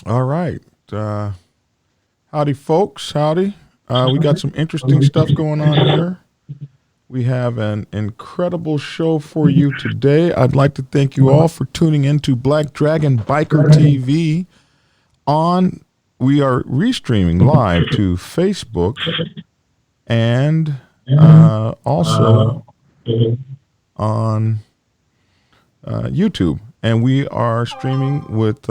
All right. Howdy, folks. Howdy. We got some interesting stuff going on here. We have an incredible show for you today. I'd like to thank you all for tuning in to Black Dragon Biker TV. We are restreaming live to Facebook and also on YouTube. And we are streaming with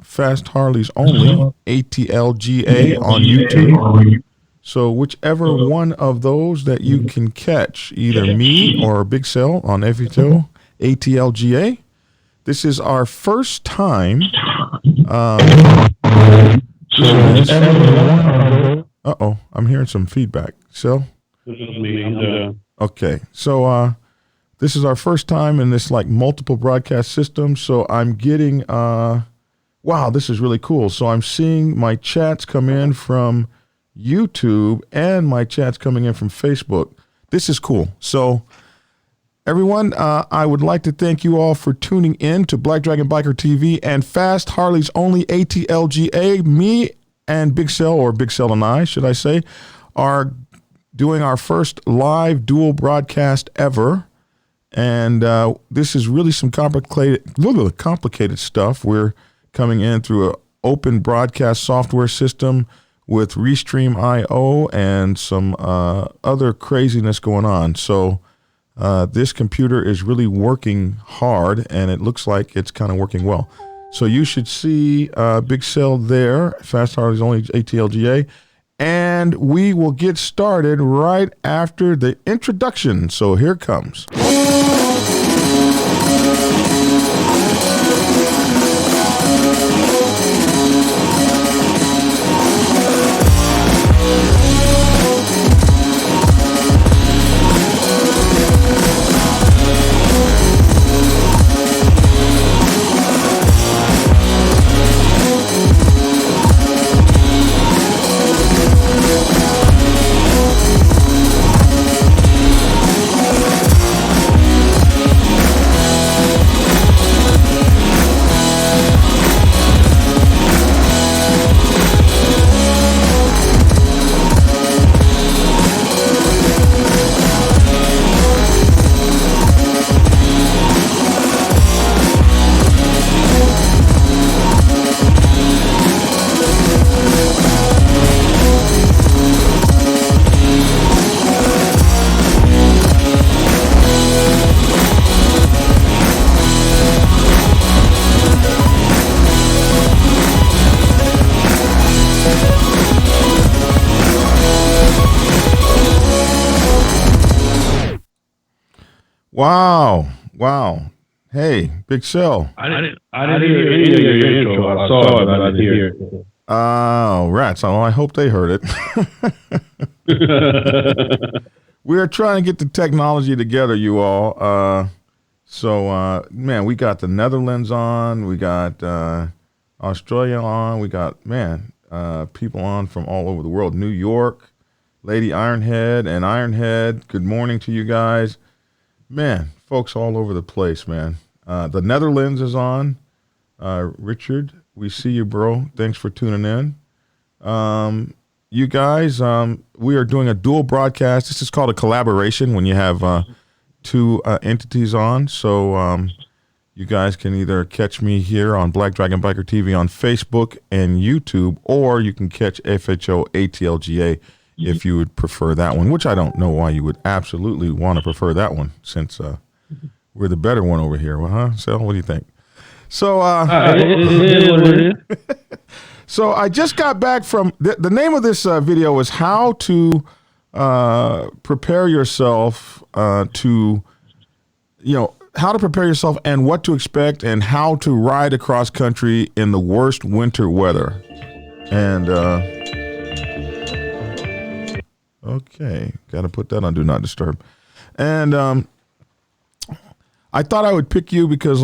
Fast Harleys Only, ATLGA, on YouTube. So whichever one of those that you can catch, either me or Big Cell on FE2, ATLGA. This is our first time. Uh-oh, I'm hearing some feedback. So? Okay, so this is our first time in this like multiple broadcast system. So I'm getting, wow, this is really cool. So I'm seeing my chats come in from YouTube and my chats coming in from Facebook. This is cool. So everyone, I would like to thank you all for tuning in to Black Dragon Biker TV and Fast Harleys Only, ATLGA. Me and Big Cell, or Big Cell and I, should I say, are doing our first live dual broadcast ever. And this is really some complicated stuff. We're coming in through an open broadcast software system with Restream.io and some other craziness going on. So this computer is really working hard, and it looks like it's kind of working well. So you should see Big Cell there, Fast Harleys Only, ATLGA, and we will get started right after the introduction. So here it comes. Wow. Hey, Big Cell. I didn't hear any of your intro. I saw it, but I didn't hear it. Oh, rats. Oh, I hope they heard it. We are trying to get the technology together, you all. Man, we got the Netherlands on. We got Australia on. We got, people on from all over the world. New York, Lady Ironhead and Ironhead. Good morning to you guys. Man, folks all over the place, man. The Netherlands is on. Richard, we see you, bro. Thanks for tuning in. You guys, we are doing a dual broadcast. This is called a collaboration when you have two entities on. So you guys can either catch me here on Black Dragon Biker TV on Facebook and YouTube, or you can catch FHO ATLGA if you would prefer that one, which I don't know why you would absolutely want to prefer that one, since we're the better one over here. Well, huh? So what do you think? So, so I just got back from, the name of this video is how to prepare yourself how to prepare yourself and what to expect and how to ride across country in the worst winter weather. And, okay, got to put that on Do Not Disturb. And I thought I would pick you because,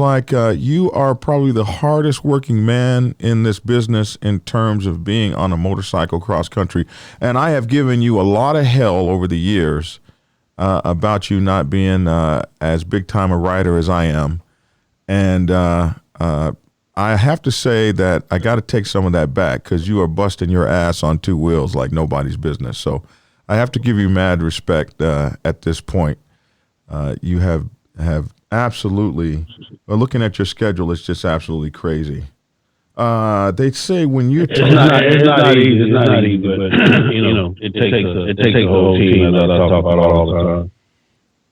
you are probably the hardest working man in this business in terms of being on a motorcycle cross country. And I have given you a lot of hell over the years about you not being as big time a rider as I am. And I have to say that I got to take some of that back because you are busting your ass on two wheels like nobody's business. So I have to give you mad respect at this point. You have absolutely, looking at your schedule, it's just absolutely crazy. They say when you're it's not easy, but it takes a whole team, as I talk about all the time.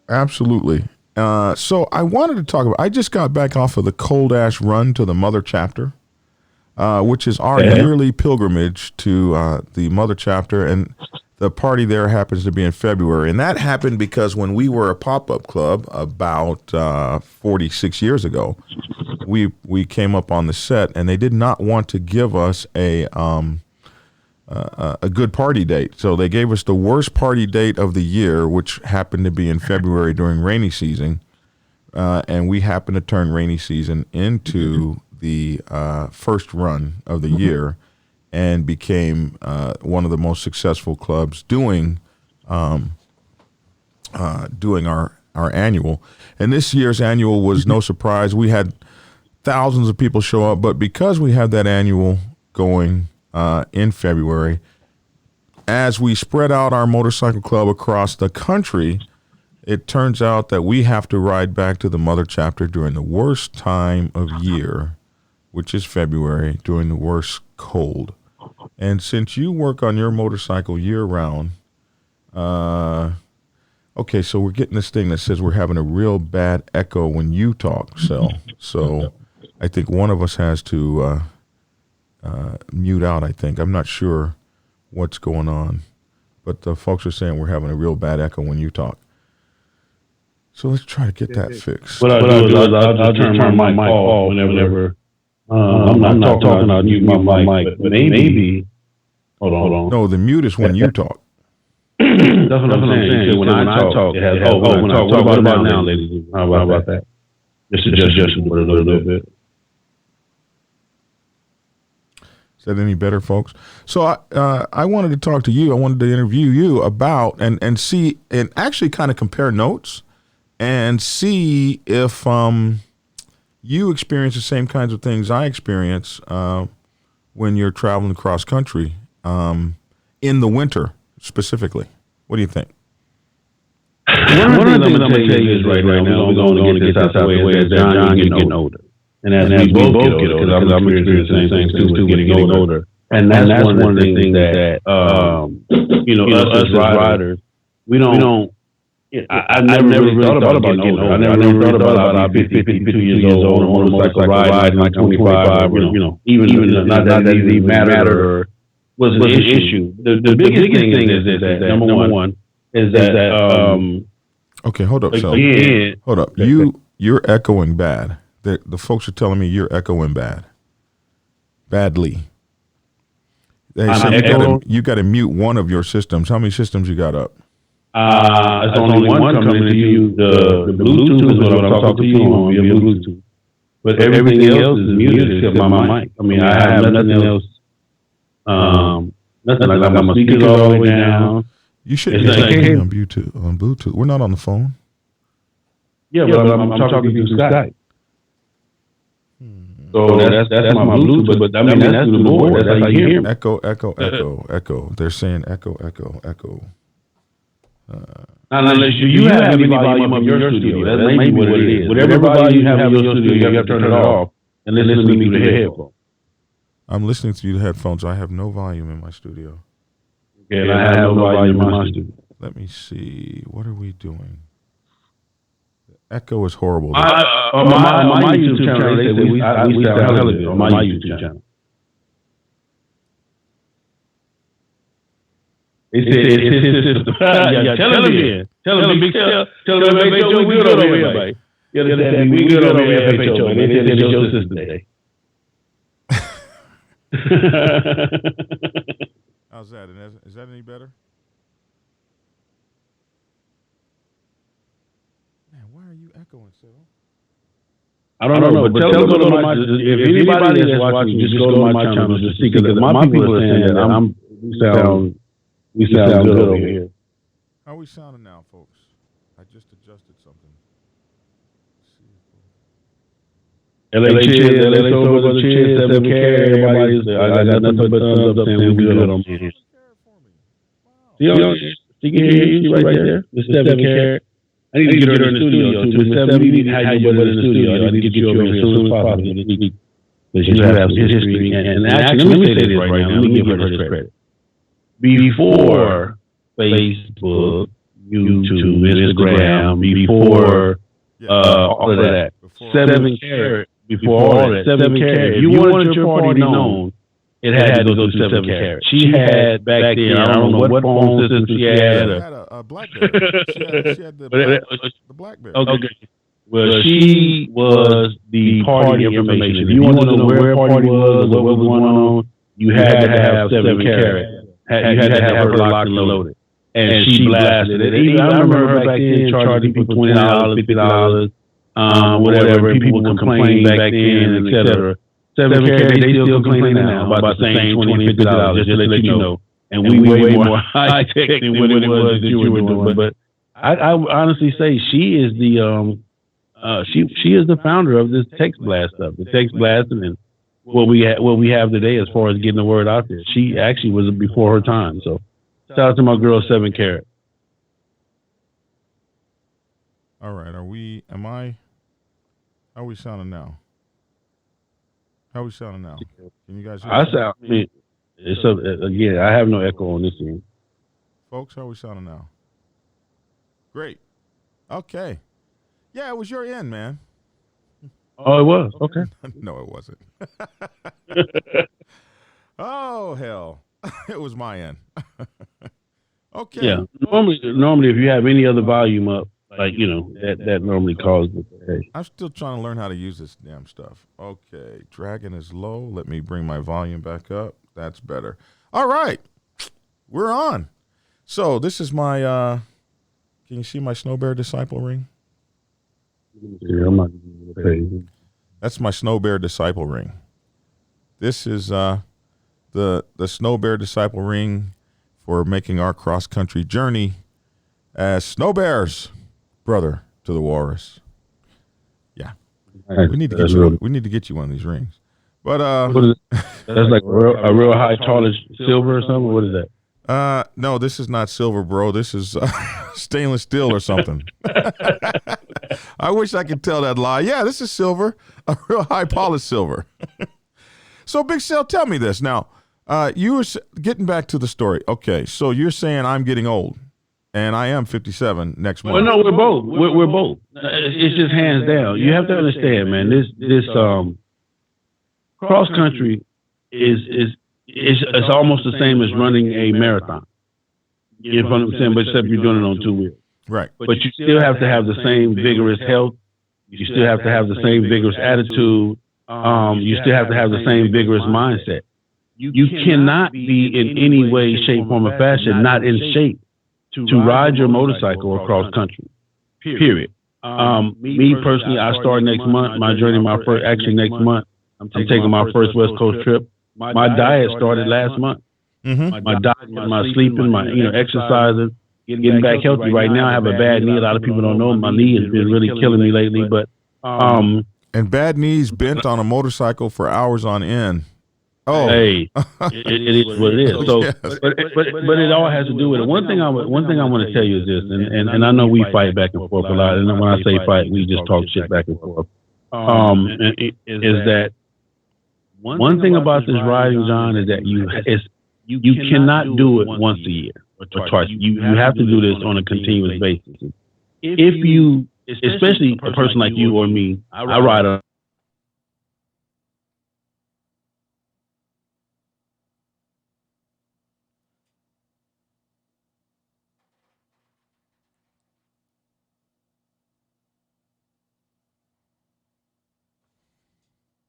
Absolutely. So I wanted to talk about, I just got back off of the Coldest run to the Mother Chapter, which is our yearly pilgrimage to the Mother Chapter, and the party there happens to be in February. And that happened because when we were a pop-up club about 46 years ago, we came up on the set, and they did not want to give us a good party date. So they gave us the worst party date of the year, which happened to be in February during rainy season. And we happened to turn rainy season into the first run of the year and became one of the most successful clubs doing our annual. And this year's annual was no surprise. We had thousands of people show up, but because we had that annual going in February, as we spread out our motorcycle club across the country, it turns out that we have to ride back to the Mother Chapter during the worst time of year, which is February, during the worst cold. And since you work on your motorcycle year round, okay, so we're getting this thing that says we're having a real bad echo when you talk, so I think one of us has to mute out, I think. I'm not sure what's going on, but the folks are saying we're having a real bad echo when you talk. So let's try to get that fixed. What I'll do is I'll just turn my mic off whenever. I'm not talking, I'll mute my mic, but maybe, hold on. No, the mute is when you talk. That's what I'm saying. When I talk, it has, when I talk, what about now, ladies? How about that? Just adjust it a little bit. Is that any better, folks? So I wanted to talk to you. I wanted to interview you about and see and actually kind of compare notes and see if you experience the same kinds of things I experience when you're traveling across country in the winter specifically. What do you think? One of the things I'm going to tell you is right now, we're going to get this out the way, is that John, you're getting older. And as we both get older, because I'm experiencing the same things too, getting older. And that's one of the things that, us as riders, we don't, I never really thought about getting older. I never really thought about being 52 years old on a motorcycle riding like 25 or, even not that it even mattered or was an issue. The biggest thing is that, number one, is that, okay, hold up, so hold up. You're echoing bad. The folks are telling me you're echoing badly. They say you got to mute one of your systems. How many systems you got up? It's only one coming to you. The Bluetooth is what I'm talking to you on via Bluetooth. But everything else is muted except my mic. I mean, I have nothing else. Nothing like I got my speakers all the way down. You shouldn't be talking on Bluetooth. We're not on the phone. Yeah, but I'm talking to you through Skype. So that's my Bluetooth, but I mean that's through the board. That's how you hear me. Echo. They're saying echo. Unless you have any volume up in your studio, that may be what it is. Whatever volume you have in your studio, you have to turn it off and listen to me through the headphones. I'm listening to you the headphones. I have no volume in my studio. Yeah, and I have no volume in my studio. Let me see. What are we doing? Echo is horrible. On my YouTube channel, they say we sound hella good on my YouTube channel. They said it's his system. Yeah, tell him again. Tell him FHO, we good over here, everybody. You understand me? We good over here, FHO, man. They said it's your system today. How's that? Is that any better? Man, why are you echoing, Cyril? I don't know, but tell them go to my. If anybody that's watching, just go to my channel just see, because my people are saying that we sound good over here. How are we sounding now, folks? I just adjusted something. LA Cheers, LA Soul Brother Cheers, 7 Carat. Everybody's, I got nothing but thumbs up saying we good on here. She can hear you. She right there. The 7 Carat. I need to get her in the studio too. The 7, we need to have you in the studio. I need to get you over here as soon as possible this week. Because you have some history. And actually, let me say this right now. Let me give her this credit. Before Facebook, YouTube, Instagram, before all of that, 7 Carat, before all that, 7 Carat. If you wanted your party known, it had to go through 7 Carat. She had back then, I don't know what phone system she had. She had a BlackBerry. She had the BlackBerry. Okay. Well, she was the party information. If you wanted to know where a party was or what was going on, you had to have 7 Carat. You had to have her locked and loaded. And she blasted it. I remember her back then charging people $20, $50, whatever, and people would complain back then, etc. 7 Carat, they still complaining now about the same $20, $50, just to let you know. And we way more high tech than what it was that you were doing. But I honestly say she is the she is the founder of this text blast stuff, the text blasting, and what we have today as far as getting the word out there. She actually was before her time. So shout out to my girl 7 Carat. All right, how are we sounding now? How are we sounding now? Can you guys hear me? Again, I have no echo on this end. Folks, how are we sounding now? Great. Okay. Yeah, it was your end, man. Oh, it was? Okay. No, it wasn't. Oh, hell. It was my end. Okay. Yeah. Normally, if you have any other volume up, like, that normally causes it. Hey. I'm still trying to learn how to use this damn stuff. Okay. Dragon is low. Let me bring my volume back up. That's better. All right. We're on. So this is my, can you see my Snow Bear Disciple ring? That's my Snow Bear Disciple ring. This is the Snow Bear Disciple ring for making our cross-country journey as Snow Bears, brother to the walrus. Yeah. We need to get you one of these rings. But what is it? That's like a real high tarnished silver or something? What is that? No, this is not silver, bro. This is stainless steel or something. I wish I could tell that lie. Yeah, this is silver, a real high polished silver. So, Big Sale, tell me this. Now, you were getting back to the story. Okay, so you're saying I'm getting old, and I am 57 next month. Well, no, we're both. We're both. It's just hands down. You have to understand, man, this cross country is it's almost the same as running a marathon. You know what I'm saying? But except you're doing it on 2 wheels. Right. But you still have to have the same vigorous health. You still have to have the same vigorous attitude. You still have to have the same vigorous mindset. You cannot be in any way, shape, form, or fashion not in shape to ride your motorcycle across country. Period. Me personally, I start next month. My journey, next month, I'm taking my first West Coast trip. My diet started last month. Mm-hmm. My diet, my sleeping, my exercising, getting back healthy. Right now, I have a bad knee. A lot of people don't know my knee has been really killing me lately. But and bad knees bent on a motorcycle for hours on end. Oh, hey, it is what it is. So, yes. but it all has to do with it. One thing I want to tell you is this, and I know we fight back and forth a lot. And when I say fight, we just talk shit back and forth. Is that one thing about this riding, John, is that you cannot do it once a year or twice. You have to do this on a continuous basis. If you, especially a person like you or me, I ride a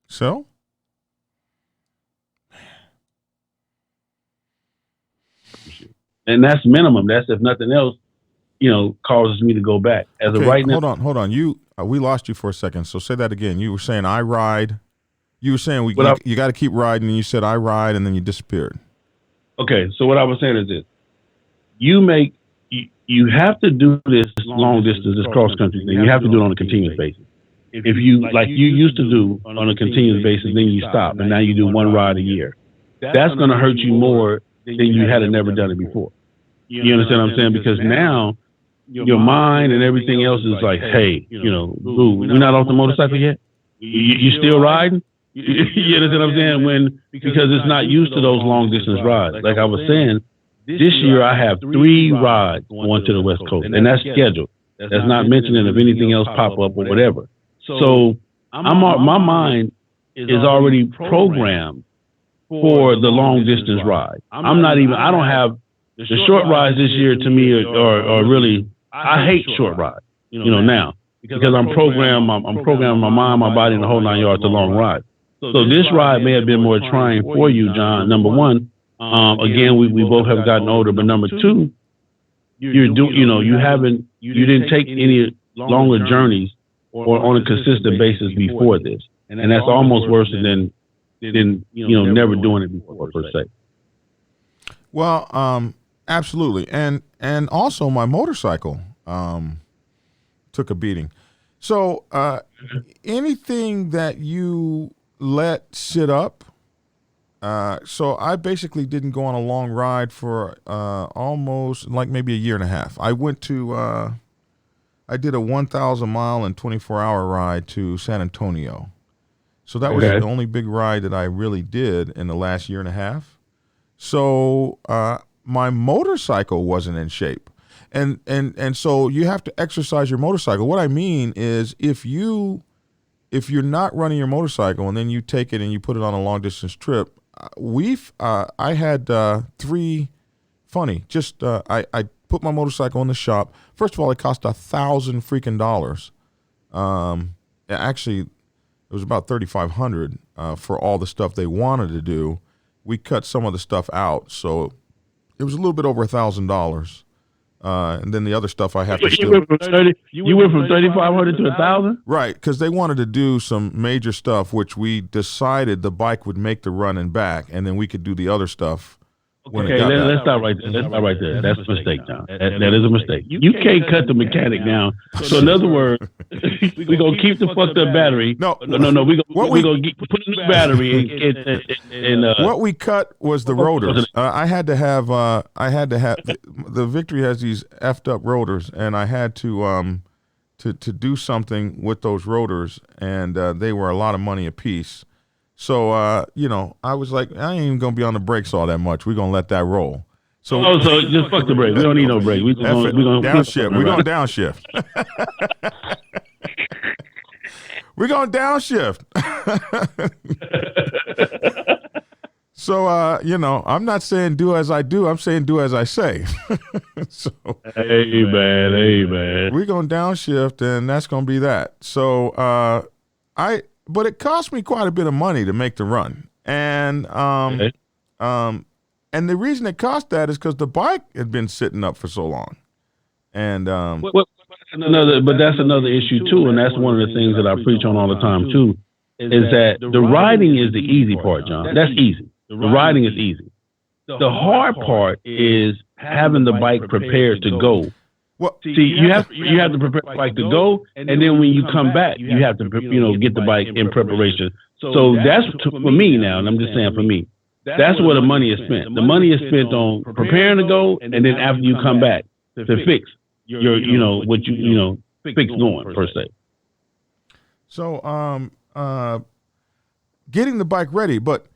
So? And that's minimum. That's if nothing else, causes me to go back. As of right now. Hold on. We lost you for a second. So say that again. You were saying I ride. You were saying you got to keep riding, and you said I ride, and then you disappeared. Okay. So what I was saying is this: you have to do this long distance, this cross country thing. You have to do it on a continuous basis. if you, like you used to do on a continuous basis, then you stop, and now you do one ride a year, that's going to hurt you more than you had never done it before. You understand what I'm saying? Because now your mind and everything else is like, hey, boo, we're not off the motorcycle yet? You still riding? You understand what I'm saying? Because it's not used to those long distance rides. Like I was saying, this year I have 3 rides going to the West Coast, and that's scheduled. That's not mentioning if anything else pop up or whatever. So my mind is already programmed for the long distance ride. I don't have the short rides this year. To me are really, I hate short rides, now, because I'm programming my mind, my body, and the whole 9 yards to long ride. So this ride may have been more trying for you, John. Number one, again, we both have gotten older, but number two, you didn't take any longer journeys or on a consistent basis before this, and that's almost worse than never doing it before, per se. Well, absolutely, and also my motorcycle took a beating. So anything that you let sit up. So I basically didn't go on a long ride for almost like maybe a year and a half. I went to I did a 1,000 mile and 24-hour ride to San Antonio. So that was the only big ride that I really did in the last year and a half. So my motorcycle wasn't in shape. And so you have to exercise your motorcycle. What I mean is if you're not running your motorcycle and then you take it and you put it on a long distance trip, I had 3 funny. I put my motorcycle in the shop. First of all, it cost $1,000 freaking dollars. Actually, it was about $3,500 for all the stuff they wanted to do. We cut some of the stuff out, so it was a little bit over $1,000. And then the other stuff I have to still. You went from 3,500 to 1,000? Right, because they wanted to do some major stuff, which we decided the bike would make the run and back, and then we could do the other stuff. Let's stop right there. That's a mistake, John. That is a mistake. You can't cut the mechanic down. So in other words, we're going to keep the fucked up battery. No. We're going to put a new battery in. What we cut was the rotors. I had to have the Victory has these effed up rotors, and I had to do something with those rotors, and they were a lot of money a piece. So, I was like, I ain't even going to be on the brakes all that much. We're going to let that roll. So just fuck the brake. We don't need no brake. We're going downshift. We're going downshift. We're going downshift. So, I'm not saying do as I do. I'm saying do as I say. So, hey, man. We're going downshift, and that's going to be that. So, but it cost me quite a bit of money to make the run, and and the reason it cost that is because the bike had been sitting up for so long, and but that's another issue too, and that's one of the things that I preach on all the time too, is that the riding is the easy part, John. That's easy. The riding is easy. The hard part is having the bike prepared to go. Well, see, you have to prepare the bike to go, and then when you come back, you have to get the bike in preparation. So that's for me now, and I'm just saying for me, that's where the money is spent. The money is spent on preparing to go, and then after you come back to fix your fix going per se. So getting the bike ready, but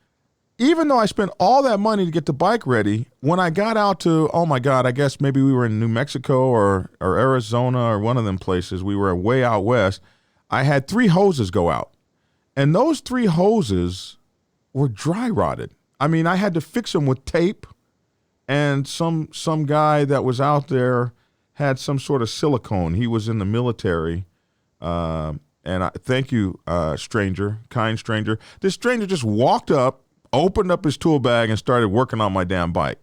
even though I spent all that money to get the bike ready, when I got out to, oh my God, I guess maybe we were in New Mexico or Arizona or one of them places, we were way out west, I had 3 hoses go out. And those 3 hoses were dry rotted. I mean, I had to fix them with tape, and some guy that was out there had some sort of silicone. He was in the military, and thank you, stranger, kind stranger. This stranger just walked up, opened up his tool bag and started working on my damn bike,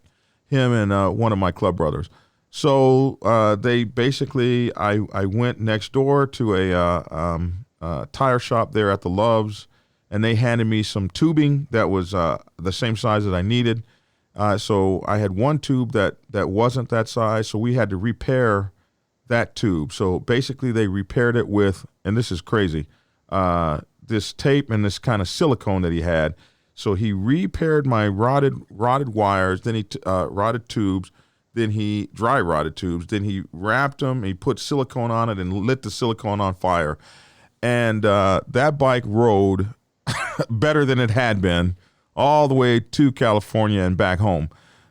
him and one of my club brothers. So they basically, I went next door to a tire shop there at the Loves, and they handed me some tubing that was the same size that I needed. So I had one tube that wasn't that size, so we had to repair that tube. So basically they repaired it with, and this is crazy, this tape and this kind of silicone that he had. So he repaired my rotted wires, then he rotted tubes, then he dry rotted tubes, then he wrapped them, he put silicone on it and lit the silicone on fire. And that bike rode better than it had been all the way to California and back home.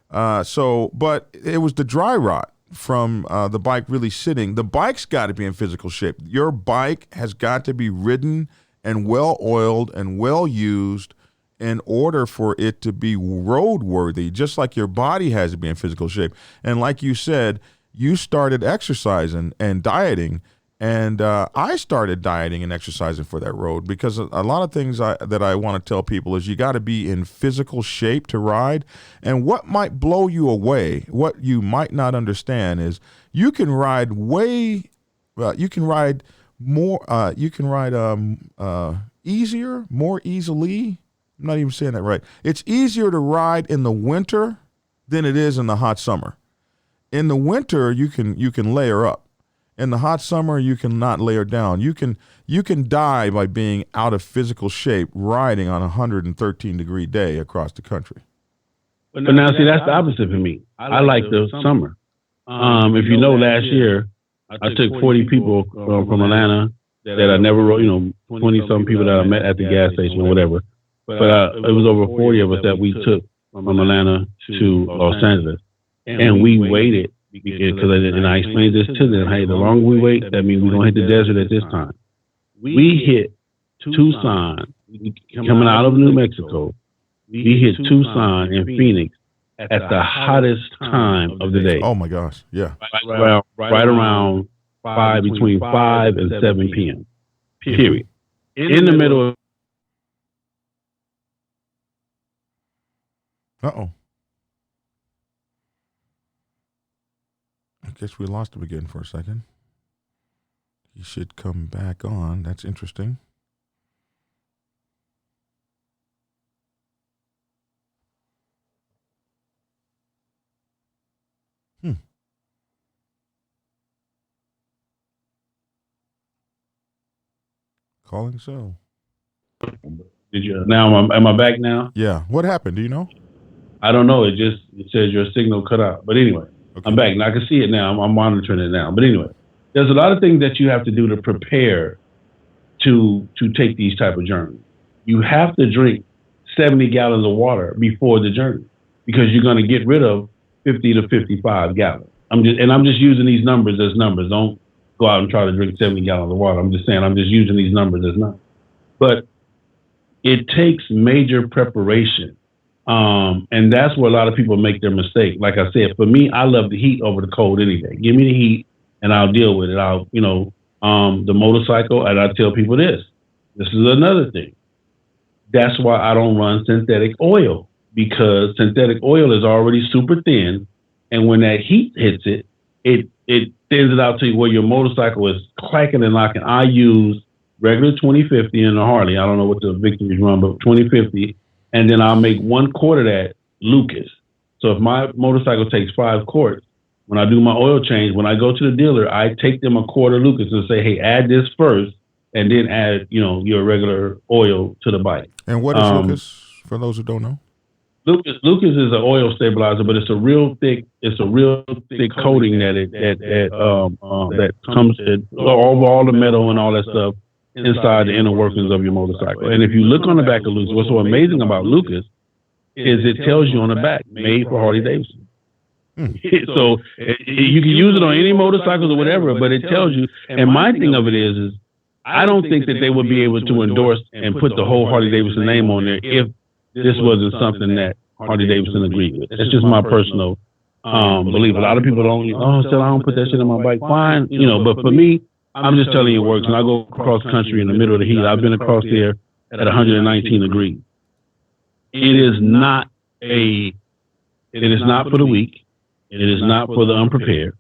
But it was the dry rot from the bike really sitting. The bike's got to be in physical shape. Your bike has got to be ridden and well oiled and well used in order for it to be roadworthy, just like your body has to be in physical shape. And like you said, you started exercising and dieting, and I started dieting and exercising for that road, because a lot of things that I want to tell people is you got to be in physical shape to ride. And what might blow you away, what you might not understand, is you can ride easier, more easily. I'm not even saying that right. It's easier to ride in the winter than it is in the hot summer. In the winter, you can layer up. In the hot summer, you can not layer down. You can die by being out of physical shape riding on a 113-degree day across the country. But now, see, that's the opposite for me. I like the summer. If you know, last year, I took 40 people from Atlanta that I never rode, 20-some people that I met at the gas station or whatever. But it was over 40 of us that we took from Atlanta to Los Angeles. And we waited, because I explained this to them, hey, the longer we wait, that means we're going to hit the desert at this time. We hit Tucson, coming out of New Mexico. We hit Tucson and Phoenix at the hottest time of the day. Oh, my gosh, yeah. Right around between 5 and 7 p.m., period. In the middle of... Uh-oh. I guess we lost him again for a second. He should come back on. That's interesting. Calling so. Did you? Now, am I back now? Yeah. What happened? Do you know? I don't know. It says your signal cut out. But anyway, okay. I'm back. Now I can see it now. I'm monitoring it now. But anyway, there's a lot of things that you have to do to prepare to take these type of journeys. You have to drink 70 gallons of water before the journey, because you're going to get rid of 50 to 55 gallons. I'm just using these numbers as numbers. Don't go out and try to drink 70 gallons of water. I'm just saying, I'm just using these numbers as numbers. But it takes major preparation. And that's where a lot of people make their mistake. Like I said, for me, I love the heat over the cold any day. Give me the heat and I'll deal with it. The motorcycle, and I tell people this is another thing. That's why I don't run synthetic oil, because synthetic oil is already super thin. And when that heat hits it, it thins it out to you where your motorcycle is clacking and locking. I use regular 2050 in the Harley. I don't know what the Victories run, but 2050. And then I'll make 1 quart of that Lucas. So if my motorcycle takes 5 quarts, when I do my oil change, when I go to the dealer, I take them a quart of Lucas and say, hey, add this first, and then add, your regular oil to the bike. And what is Lucas, for those who don't know? Lucas is an oil stabilizer, but it's a real thick coating that comes over all the metal and all that stuff inside the inner workings of your motorcycle. And if you look on the back of Lucas, what's so amazing about Lucas is it tells you on the back, made for Harley Davidson. So you can use it on any motorcycles or whatever, but it tells you. And my thing of it is I don't think that they would be able to endorse and put the whole Harley Davidson name on there if this wasn't something that Harley Davidson agreed with. It's just my personal belief. A lot of people don't, so I don't put that shit on my bike. Fine, but for me, I'm just telling you it works. When I go across country in the middle of the heat, I've been across there at 119 degrees. It is not for the weak. It is not for the unprepared.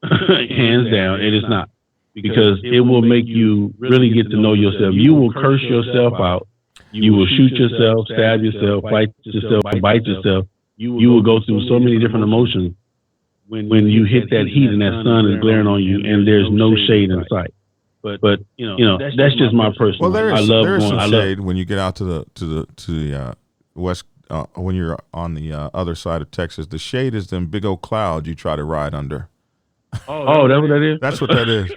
Hands down, it is not. Because it will make you really get to know yourself. You will curse yourself out. You will shoot yourself, stab yourself, fight yourself, bite yourself. You will go through so many different emotions when you hit that heat and that sun is glaring on you and there's no shade in sight. but that's just my personal. Well, there I is love there is going. some I love. shade when you get out to the west when you're on the other side of Texas. The shade is them big old clouds you try to ride under. Oh, that's what that is. That's what that is.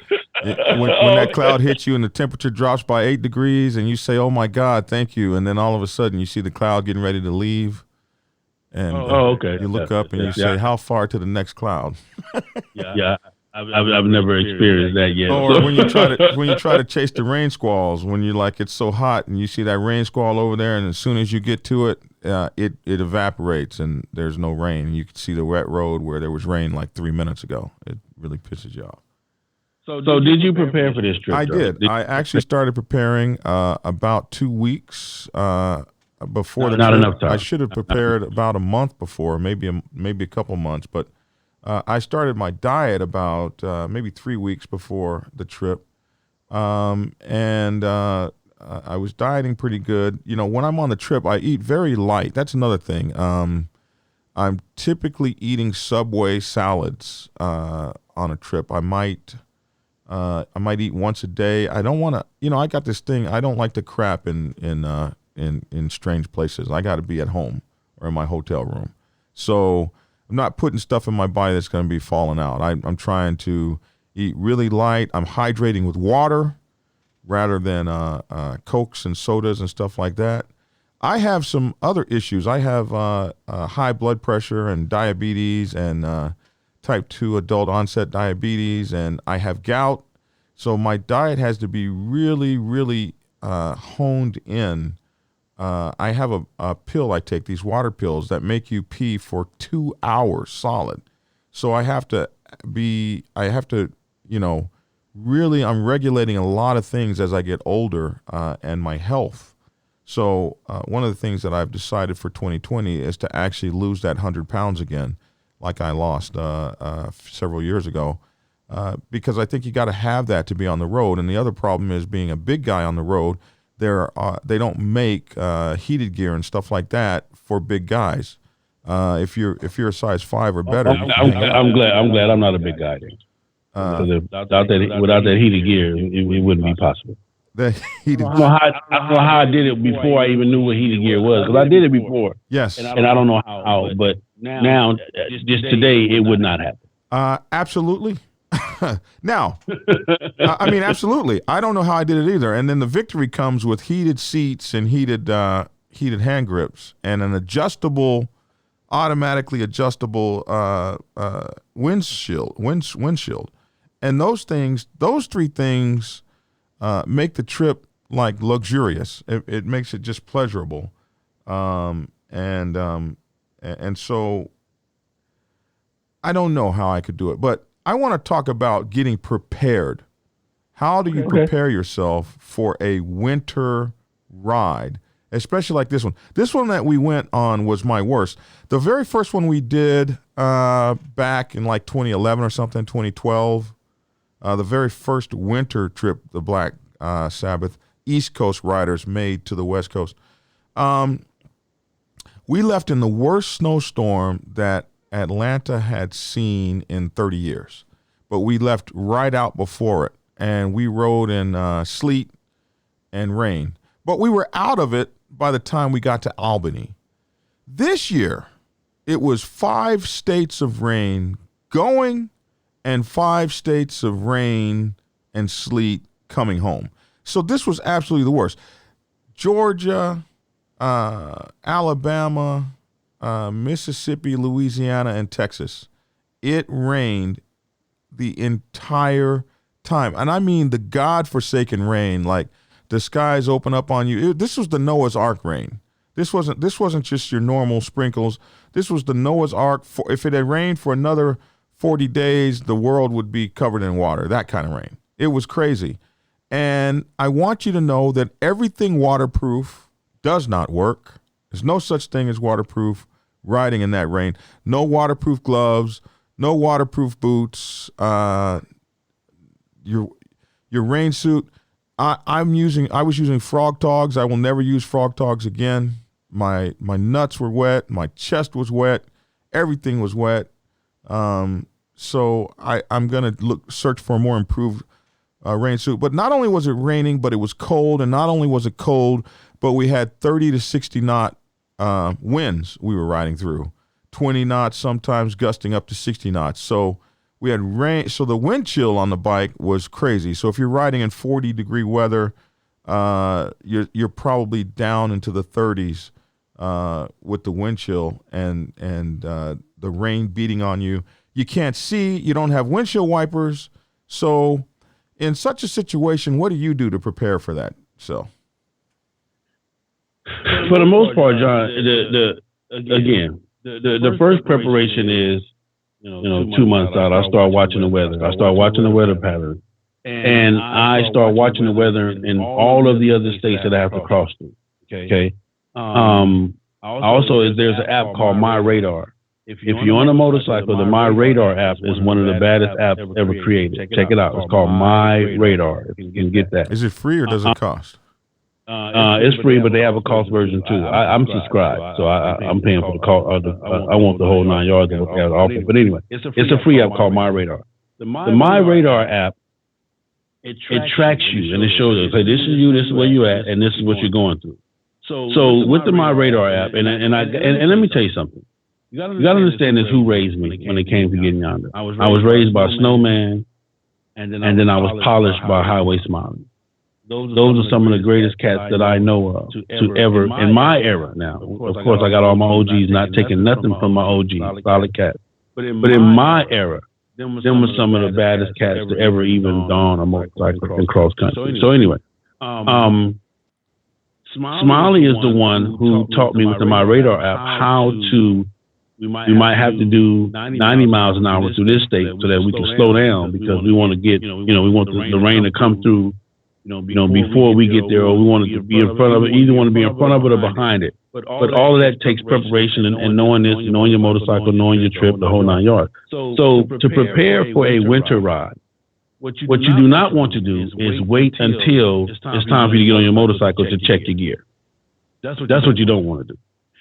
When that cloud hits you and the temperature drops by 8 degrees and you say, "Oh my God, thank you," and then all of a sudden you see the cloud getting ready to leave, and Okay. you look up and you say, "How far to the next cloud?" Yeah. I've never experienced that yet. Or when you try to chase the rain squalls, when you're like it's so hot and you see that rain squall over there, and as soon as you get to it, it evaporates and there's no rain. You can see the wet road where there was rain like 3 minutes ago. It really pisses you off. So did you prepare for this trip? I did. I actually started preparing about 2 weeks before the not trip. enough time. I should have prepared about a month before, maybe a couple months, but I started my diet about maybe 3 weeks before the trip, and I was dieting pretty good. When I'm on the trip, I eat very light. That's another thing. I'm typically eating Subway salads on a trip. I might eat once a day. I don't want to. I got this thing. I don't like to crap in strange places. I got to be at home or in my hotel room. So I'm not putting stuff in my body that's going to be falling out. I'm trying to eat really light. I'm hydrating with water rather than Cokes and sodas and stuff like that. I have some other issues. I have high blood pressure and diabetes and type 2 adult onset diabetes, and I have gout. So my diet has to be really, really honed in. I have a pill I take, these water pills that make you pee for 2 hours solid. So I have to, really, I'm regulating a lot of things as I get older and my health. So one of the things that I've decided for 2020 is to actually lose that 100 pounds again, like I lost several years ago, because I think you got to have that to be on the road. And the other problem is being a big guy on the road. They don't make heated gear and stuff like that for big guys. If you're a size 5 or better, I'm glad I'm not a big guy. Without that heated gear, it wouldn't be possible. The heated. I don't know how I did it before I even knew what heated gear was. Because I did it before. Yes. And I don't know how, but now, just today, it would not happen. Absolutely. Now, absolutely. I don't know how I did it either. And then the victory comes with heated seats and heated hand grips and an automatically adjustable windshield. And those 3 things make the trip like luxurious. It makes it just pleasurable, and so I don't know how I could do it, but I want to talk about getting prepared. How do you prepare yourself for a winter ride, especially like this one? This one that we went on was my worst. The very first one we did back in like 2011 or something, 2012. The very first winter trip the Black Sabbath East Coast riders made to the West Coast. We left in the worst snowstorm that Atlanta had seen in 30 years. But we left right out before it, and we rode in sleet and rain. But we were out of it by the time we got to Albany. This year, it was 5 states of rain going and 5 states of rain and sleet coming home. So this was absolutely the worst. Georgia, Alabama, Mississippi, Louisiana, and Texas. It rained the entire time. And I mean the godforsaken rain, like the skies open up on you. This was the Noah's Ark rain. This wasn't just your normal sprinkles. This was the Noah's Ark. If it had rained for another 40 days, the world would be covered in water, that kind of rain. It was crazy. And I want you to know that everything waterproof does not work. There's no such thing as waterproof riding in that rain. No waterproof gloves, no waterproof boots, your rain suit. I was using Frog Togs. I will never use Frog Togs again. My nuts were wet, my chest was wet, everything was wet. So I'm gonna search for more improved rain suit. But not only was it raining, but it was cold, and not only was it cold, but we had 30 to 60 knot winds we were riding through, 20 knots, sometimes gusting up to 60 knots. So we had rain. So the wind chill on the bike was crazy. So if you're riding in 40-degree weather, you're probably down into the 30s with the wind chill and the rain beating on you. You can't see. You don't have windshield wipers. So in such a situation, what do you do to prepare for that? So, for the most part, John, the first preparation is 2 months out. I start watching the weather. I start watching the weather pattern, and I start watching the weather in all of the other states that I have to cross through. Okay. Also, there's an app called My Radar. If you're on a motorcycle, the My Radar app is one of the baddest apps ever created. Check it out. It's called My Radar. If you can get that. Is it free or does it cost? It's free, but they have a cost version too. I'm subscribed, so I'm paying for the cost. I want the whole 9 yards of what they have to offer. But anyway, it's a free app called My Radar. The My Radar app, it tracks you and it shows you, okay, this is you, this is where you at, and this is what you're going through. So with the My Radar app, and let me tell you something. You got to understand this. Who raised me when it came to getting yonder? I was raised by a snowman, and then I was polished by Highway Smiley. Those are some of the greatest cats that I know of to ever in my era. Now, of course, I got all my OGs, not taking nothing from my OGs, solid cats. But in my era, them were some of the baddest cats to ever even don a motorcycle in cross country. So anyway, Smiley is the one who taught me with the My Radar app how to. We might have to do 90 miles an hour through this state so that we can slow down because we want to get, we want the rain to come through, before we get there, or we want to be in front of it. Either want to be in front of it or behind it. But all of that takes preparation and knowing this, knowing your motorcycle, knowing your trip, the whole 9 yards. So to prepare for a winter ride, what you do not want to do is wait until it's time for you to get on your motorcycle to check your gear. That's what you don't want to do.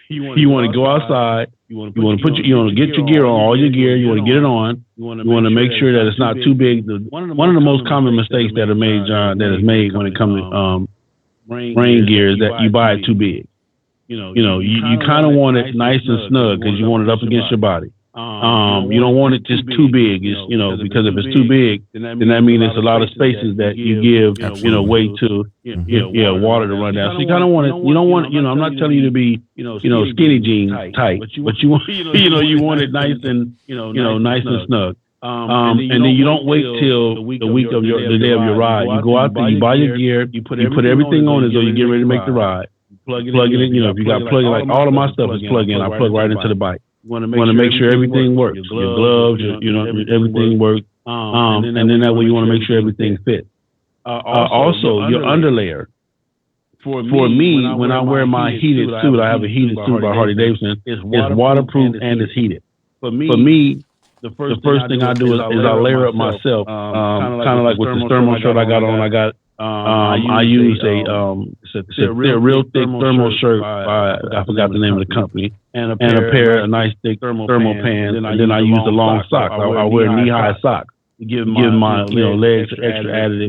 You want to go outside. You want to get your gear on, all your gear. You want to get it on. You want to make sure that it's not too big. One of the most common mistakes that are made, John, that is made when it comes to rain gear is that you buy it too big. You kind of want it nice and snug because you want it up against your body. You don't want it just too big, because if it's too big, then that means it's a lot of spaces that you give, way to, water to run down. So you kind of want it. You don't want, I'm not telling you to be, skinny jean tight, but you want, you want it nice and, nice and snug. And then you don't wait till the week of the day of your ride. You go out there, you buy your gear, you put everything on as though you get ready to make the ride. Plug it in. If you got plug in, like all of my stuff is plug in. I plug right into the bike. You want to make sure everything works. Your gloves, everything works. And then that way you want to make sure everything fits. Also, your underlayer. For me, when I wear my heated suit, I have a heated suit by Harley Davidson. It's waterproof and it's heated. For me, the first thing I do is I layer up myself, kind of like with the thermal shirt I got on. I use a real thick thermal shirt by, I forgot the name of the company, and a pair of nice thick thermal pants, and then I use the long socks. I wear knee-high socks to give my legs extra added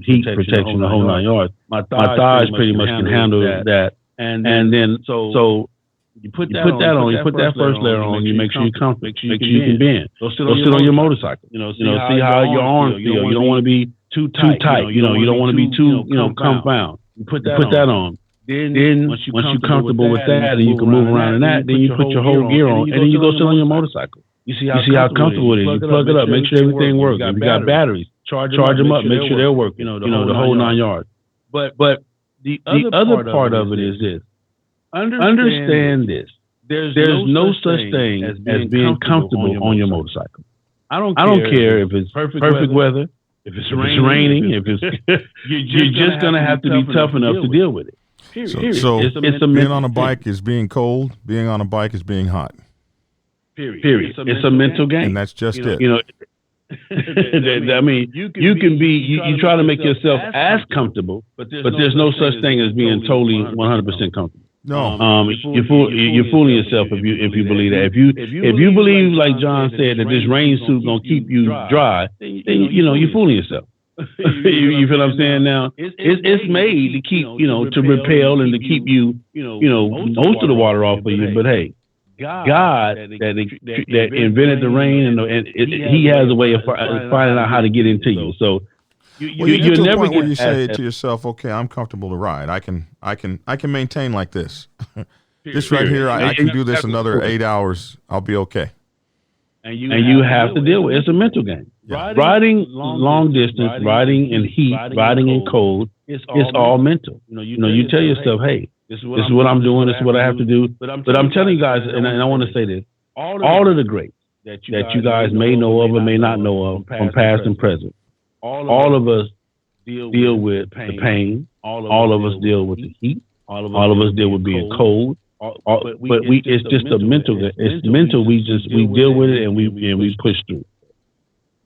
heat protection, the whole 9 yards. My thighs pretty much can handle that, and then so you put that on. You put that first layer on. You make sure you're comfortable. Make sure you can bend. Go sit on your motorcycle. See how your arms feel. You don't want to be too tight. You don't want to be too compound. You put that on. Then once you're comfortable with that and you can move around in that, then you put your whole gear on and then you go sit on your motorcycle. You see how comfortable it is. You plug it up, make sure everything works. If you got batteries, charge them up, make sure they're working. The whole 9 yards. But the other part of it is this. Understand this. There's no such thing as being comfortable on your motorcycle. I don't care if it's perfect weather, if it's raining, if it's you're just gonna have to be tough enough to deal with it. So being on a bike is being cold. Being on a bike is being hot. Period. It's a mental game, and that's just it. I mean, you can be. You try to make yourself as comfortable, but there's no such thing as being totally 100% comfortable. No, you're fooling yourself if you believe that. If you believe, like John said, that this rain suit gonna keep you dry, then you're fooling yourself. You feel what I'm saying? Now it's made to keep, to repel and to keep you, most of the water off of you. But hey, God that invented the rain, He has a way of finding out how to get into you. So you get to a never point where get you say past to yourself, "Okay, I'm comfortable to ride. I can maintain like this. This that. right here, I can do this That's another what- 8 hours. I'll be okay." and you have to deal with it. It's a mental game. Yeah. Riding long distance, riding in heat, riding in cold, it's all mental. You tell yourself, hey, this is what I'm doing, this is what I have to do. But I'm telling you guys, and I want to say this, all of the greats that you guys may know of or may not know of from past and present, all of us deal with the pain, all of us deal with the heat, all of us deal with being cold. But it's just a mental. It's mental. We deal with it and we push through.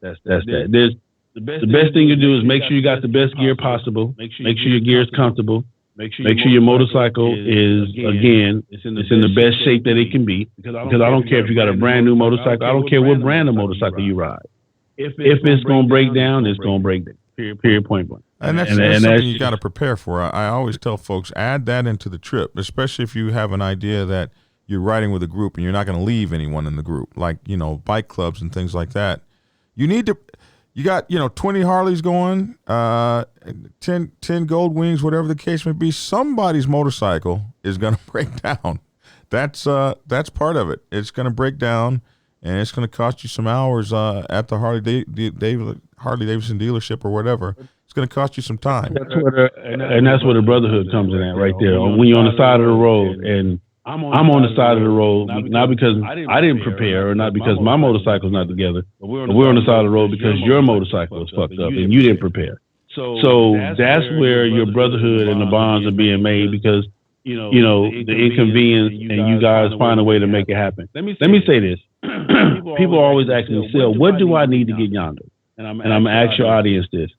That's that. There's the best thing you do is make sure you got the best gear possible. Make sure your gear is comfortable. Make sure your motorcycle is it's in the best shape that it can be. Because I don't care if you got a brand new motorcycle. I don't care what brand of motorcycle you ride. If it's gonna break down, it's gonna break down. Period. Point blank. And that's something you got to prepare for. I always tell folks, add that into the trip, especially if you have an idea that you're riding with a group and you're not going to leave anyone in the group, like, bike clubs and things like that. You got 20 Harleys going, 10 Gold Wings, whatever the case may be. Somebody's motorcycle is going to break down. That's part of it. It's going to break down, and it's going to cost you some hours at the Harley Davidson dealership or whatever. It's going to cost you some time. That's where the brotherhood comes in at right there. When you're on the side of the road, and I'm on the side of the road, not because I didn't prepare or not because my motorcycle's not together, but we're on the side of the road because your motorcycle is fucked up and you didn't prepare. So that's where your brotherhood and the bonds are being made, because the inconvenience, and you guys find a way to make it happen. Let me say this. People always ask me, "Sil, what do I need to get yonder?" And I'm gonna ask your audience this.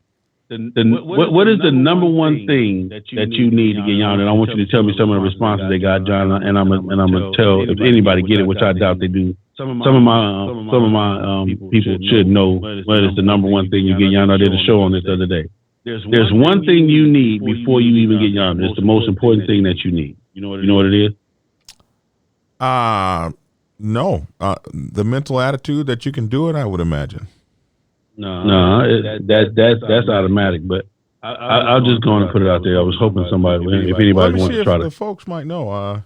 What is the number one thing that you need to get yonder? And I want you to tell me some of the responses they got, John. And I'm gonna tell if anybody get it, which I doubt they do. Some of my people should know what is the number one thing you get yonder. I did a show on this the other day. There's one thing you need before you even get yonder. It's the most important thing that you need. You know what it is? No. The mental attitude that you can do it, I would imagine. No, that's automatic. But I'll just go and put it out there. I was hoping somebody, if anybody wants to try to. The folks might know.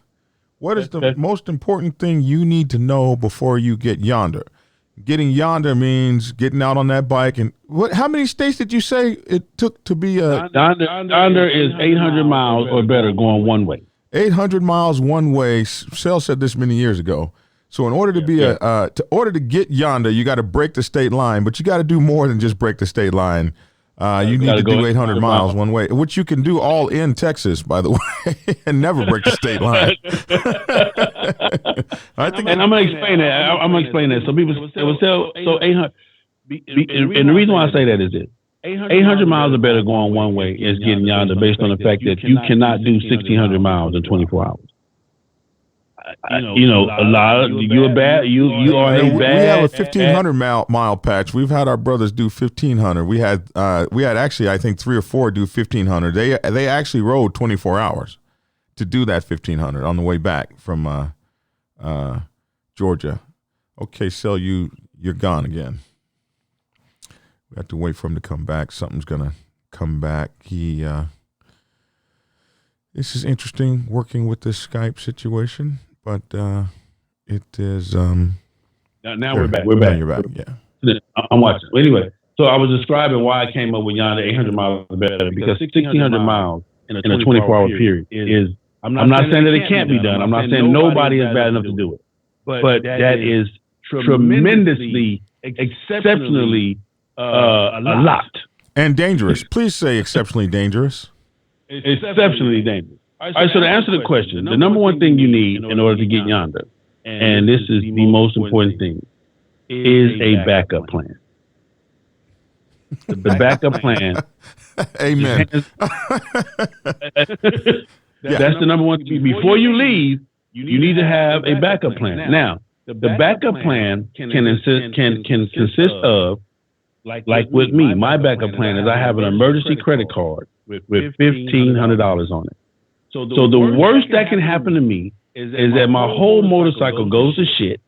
What is the most important thing you need to know before you get yonder? Getting yonder means getting out on that bike. And how many states did you say it took to be a? Yonder is 800 miles or better going one way. 800 miles one way. Sel said this many years ago. So in order to be to get yonder, you got to break the state line, but you got to do more than just break the state line. You need to do 800 miles one way, which you can do all in Texas, by the way, and never break the state line. And I'm gonna explain that. So people will say, so 800. And the reason why I say that is this: 800 miles or better going one way is getting yonder, based on the fact that you cannot do 1,600 miles in 24 hours. A lot of you are bad. You are a bad. We have a 1,500 mile patch. We've had our brothers do 1,500. We had actually, I think 3 or 4 do 1,500. They actually rode 24 hours to do that 1,500 on the way back from Georgia. Okay, Sel, you're gone again. We have to wait for him to come back. Something's gonna come back. This is interesting working with this Skype situation. But it is. Now we're back. We're back. You're back. Yeah. I'm watching. Anyway, so I was describing why I came up with yonder 800 miles better, because 1,600 miles in a 24-hour period is. I'm not saying that it can't be done. I'm not saying nobody is bad enough to do it, but that is tremendously, exceptionally a lot. And dangerous. Please say exceptionally dangerous. Exceptionally dangerous. All right, so to answer the question, the number one thing you need in order to get yonder, and this is the most important thing, is a backup plan. The backup plan. Amen. That's the number one thing. Before you leave, you need to have a backup plan. Now, the backup plan can consist of Like with me, my backup plan is I have an emergency credit card with $1,500 on it. So the worst that can happen to me is that my whole motorcycle goes to shit.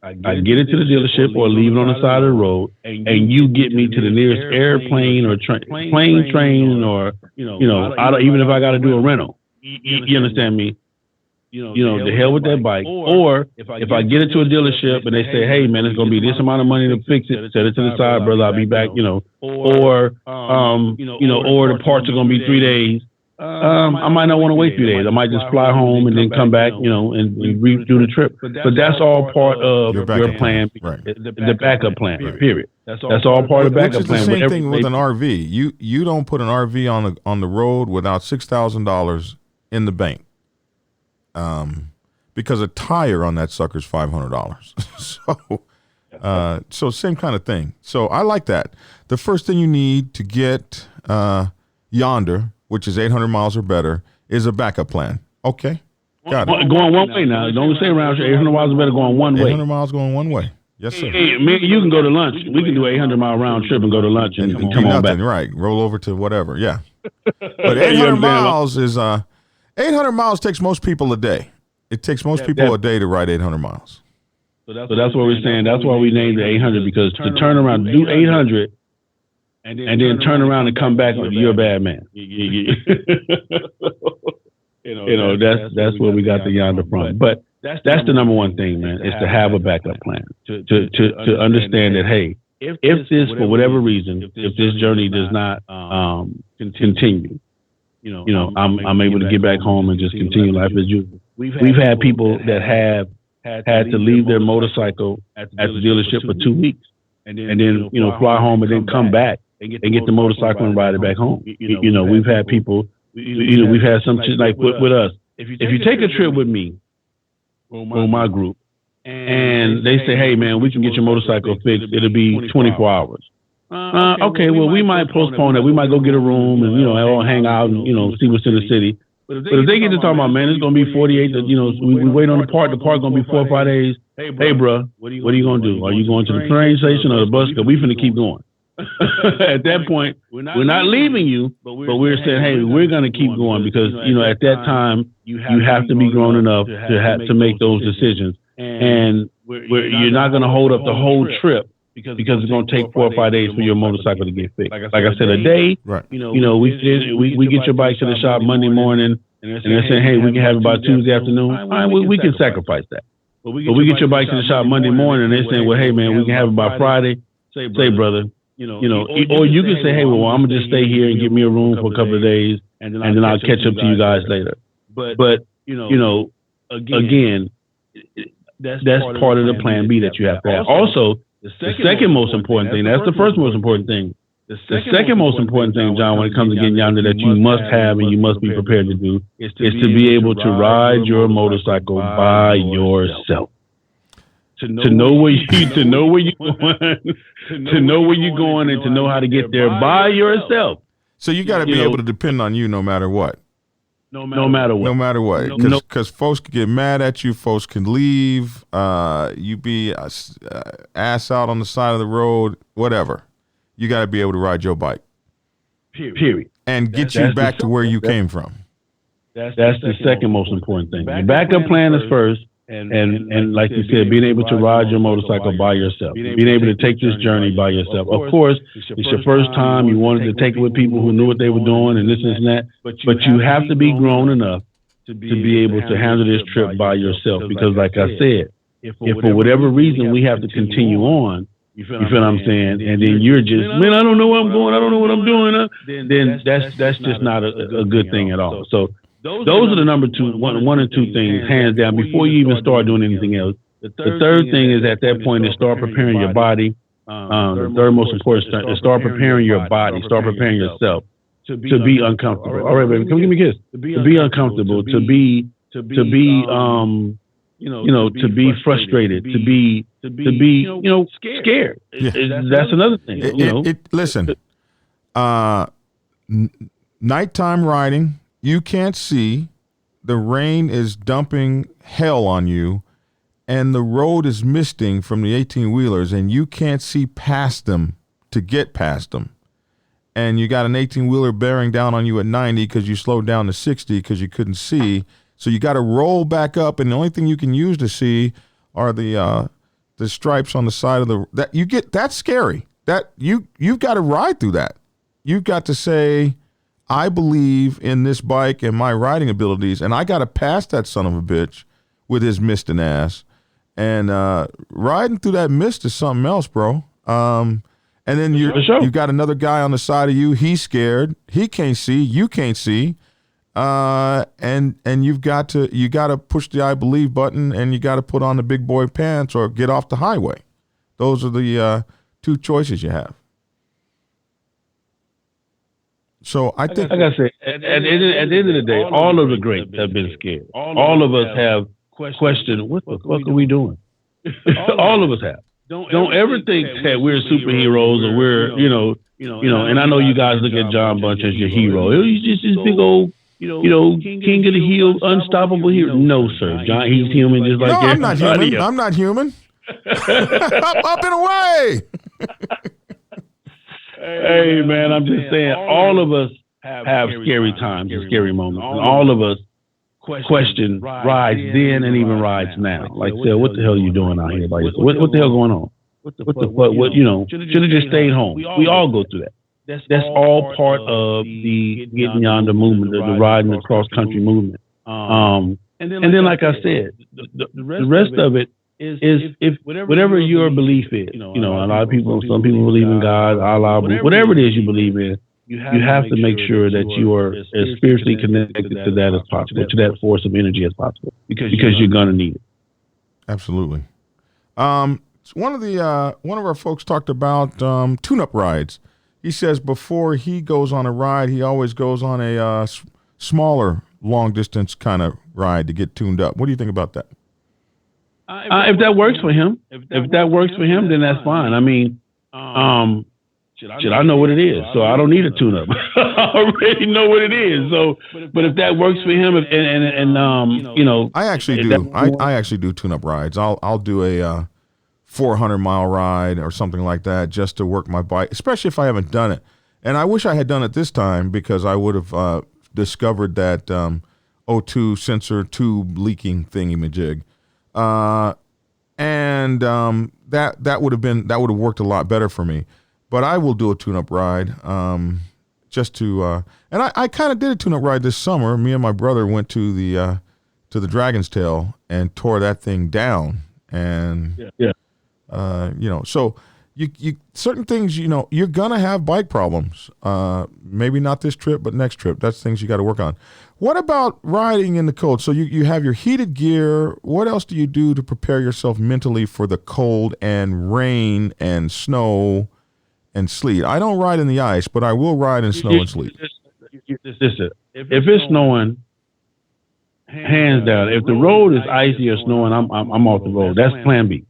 I get it to the dealership or leave it on the side of the road, and you get me to the nearest airplane or plane, train, or even if I got to do a rental. You understand me? The hell with that bike. Or if I get it to a dealership and they say, hey man, it's gonna be this amount of money to fix it, set it to the side, brother, I'll be back. Or the parts are gonna be 3 days. I might not want to wait 3 days. I might just fly home and then come back, and redo the trip. But that's all part of your plan, right? The backup plan. Period. That's all part of the backup plan. Which is the same thing with an RV. You don't put an RV on the road without $6,000 in the bank, because a tire on that sucker's $500. So same kind of thing. So I like that. The first thing you need to get yonder, which is 800 miles or better, is a backup plan. Okay, got it. Going one way now. Don't say around 800 miles or better going one way. 800 miles going one way. Yes, sir. Hey, maybe you can go to lunch. We can do 800-mile round trip and go to lunch and come on back. Right, roll over to whatever. Yeah, but 800 miles is 800 miles takes most people a day. It takes most people a day to ride 800 miles. So that's what we're saying. That's why we named it 800, because to turn around, do 800. And then turn around and come back with you're a bad man. That's where we got the yonder from. But that's the number one thing, man, is to have a backup plan. To understand that, hey, if this, for whatever reason, if this journey does not continue, I'm able to get back home and just continue life as usual. We've had people that have had to leave their motorcycle at the dealership for 2 weeks and then fly home and then come back and get the motorcycle and ride it back home. We've had people, we've had some shit like with us. If you take a trip with me or my group and they say, hey man, we can get your motorcycle fixed, it'll be 24 hours. Okay, well we might postpone that. We might go get a room and all hang out and see what's in the city. But if they get to talking about, man, it's gonna be 48. We wait on the park. The park gonna be 4 or 5 days. Hey, bro, what are you gonna do? Are you going to the train station or the bus? Because we finna keep going. At that point, we're not leaving you, but we're saying, hey, we're going to keep going because, at that time, you have to be grown enough to make those decisions. And you're not going to hold up the whole trip because it's going to take 4 or 5 days for your motorcycle to get fixed. Like I said, a day, right. We get your bike to the shop Monday morning and they're saying, hey, we can have it by Tuesday afternoon. All right, we can sacrifice that. But we get your bike to the shop Monday morning and they're saying, well, hey, man, we can have it by Friday. Say, brother. Or you can say, hey, well, I'm gonna just stay here and give me a room for a couple of days, and then I'll catch up to you guys later. But again, that's part of the plan B that you have to have. Also, the second most important thing, that's the first most important thing. The second most important thing, John, when it comes to getting yonder, that you must have and you must be prepared to do, is to be able to ride your motorcycle by yourself. To know where you're going, to know where you're going, and to know how to get there by yourself. So you got to be able to depend on you no matter what. No matter what. Because folks can get mad at you. Folks can leave. You be ass out on the side of the road. Whatever. You got to be able to ride your bike. Period. And get you back to where you came from. That's the second most important thing. The backup plan is first. And like you said, being able to ride your motorcycle by yourself, being able to take this journey by yourself. Of course, it's your first time. You wanted to take it with people who knew what they were doing and this and that. But you have to be grown enough to be able to handle this trip by yourself. Because like I said, if for whatever reason we have to continue on, you feel what I'm saying? And then you're just, man, I don't know where I'm going. I don't know what I'm doing. Then that's just not a good thing at all. So those are the number two, one and two things, hands down, before you even start doing anything else. The third thing is at that point is start preparing your body. The third most important is start preparing your body, start preparing yourself to be uncomfortable. All right, baby, come give me a kiss. To be uncomfortable, to be frustrated, to be scared. Yeah. That's another thing. Listen, nighttime riding. You can't see, the rain is dumping hell on you, and the road is misting from the 18-wheelers, and you can't see past them to get past them. And you got an 18-wheeler bearing down on you at 90 because you slowed down to 60 because you couldn't see. So you got to roll back up, and the only thing you can use to see are the stripes on the side of the that you get. That's scary. That you've got to ride through that. You've got to say, I believe in this bike and my riding abilities, and I got to pass that son of a bitch with his misting ass. And riding through that mist is something else, bro. And then you got another guy on the side of you. He's scared. He can't see. You can't see. And you got to push the I believe button, and you got to put on the big boy pants or get off the highway. Those are the two choices you have. So I think, like I said, at the end of the day, all of the greats have been scared. All of us have questioned, what the fuck are we doing? All of us have. Don't ever think that we're superheroes or we're, and I know you guys look at John Bunch as your hero. He's just this big old, king of the hill, unstoppable hero. No, sir. John, he's human just like I'm not human. I'm not human. up and away. Hey, man, I'm just saying, all of us have scary times and scary moments. And all of us question rides then and even rides now. Like, say, what the hell are you doing out here by yourself? What the hell going on? What should have just stayed home. We all go through that. That's all part of the Getting Yonder movement, the riding the cross-country movement. And then, like I said, the rest of it is if whatever your belief is, a lot of people, some people believe in God, Allah, whatever it is you believe in, you have to make sure that you are as spiritually connected to that as possible, to that force of energy as possible, because you're gonna need it. Absolutely. One of our folks talked about tune-up rides. He says before he goes on a ride, he always goes on a smaller long-distance kind of ride to get tuned up. What do you think about that? If that works for him, then that's fine. I mean, I know what it is, so I don't need a tune-up. I already know what it is. So, but if that works for him, I actually do. I actually do tune-up rides. I'll do a 400-mile ride or something like that just to work my bike, especially if I haven't done it. And I wish I had done it this time because I would have discovered that O2 sensor tube leaking thingy-majig. That would have worked a lot better for me. But I will do a tune-up ride just to and I kind of did a tune-up ride this summer. Me and my brother went to the Dragon's Tail and tore that thing down. And so you certain things, you're gonna have bike problems. Maybe not this trip, but next trip. That's things you got to work on. What about riding in the cold? So you have your heated gear. What else do you do to prepare yourself mentally for the cold and rain and snow and sleet? I don't ride in the ice, but I will ride in snow and sleet. Listen, if it's snowing, hands down. If the road is icy or snowing, I'm off the road. That's Plan B.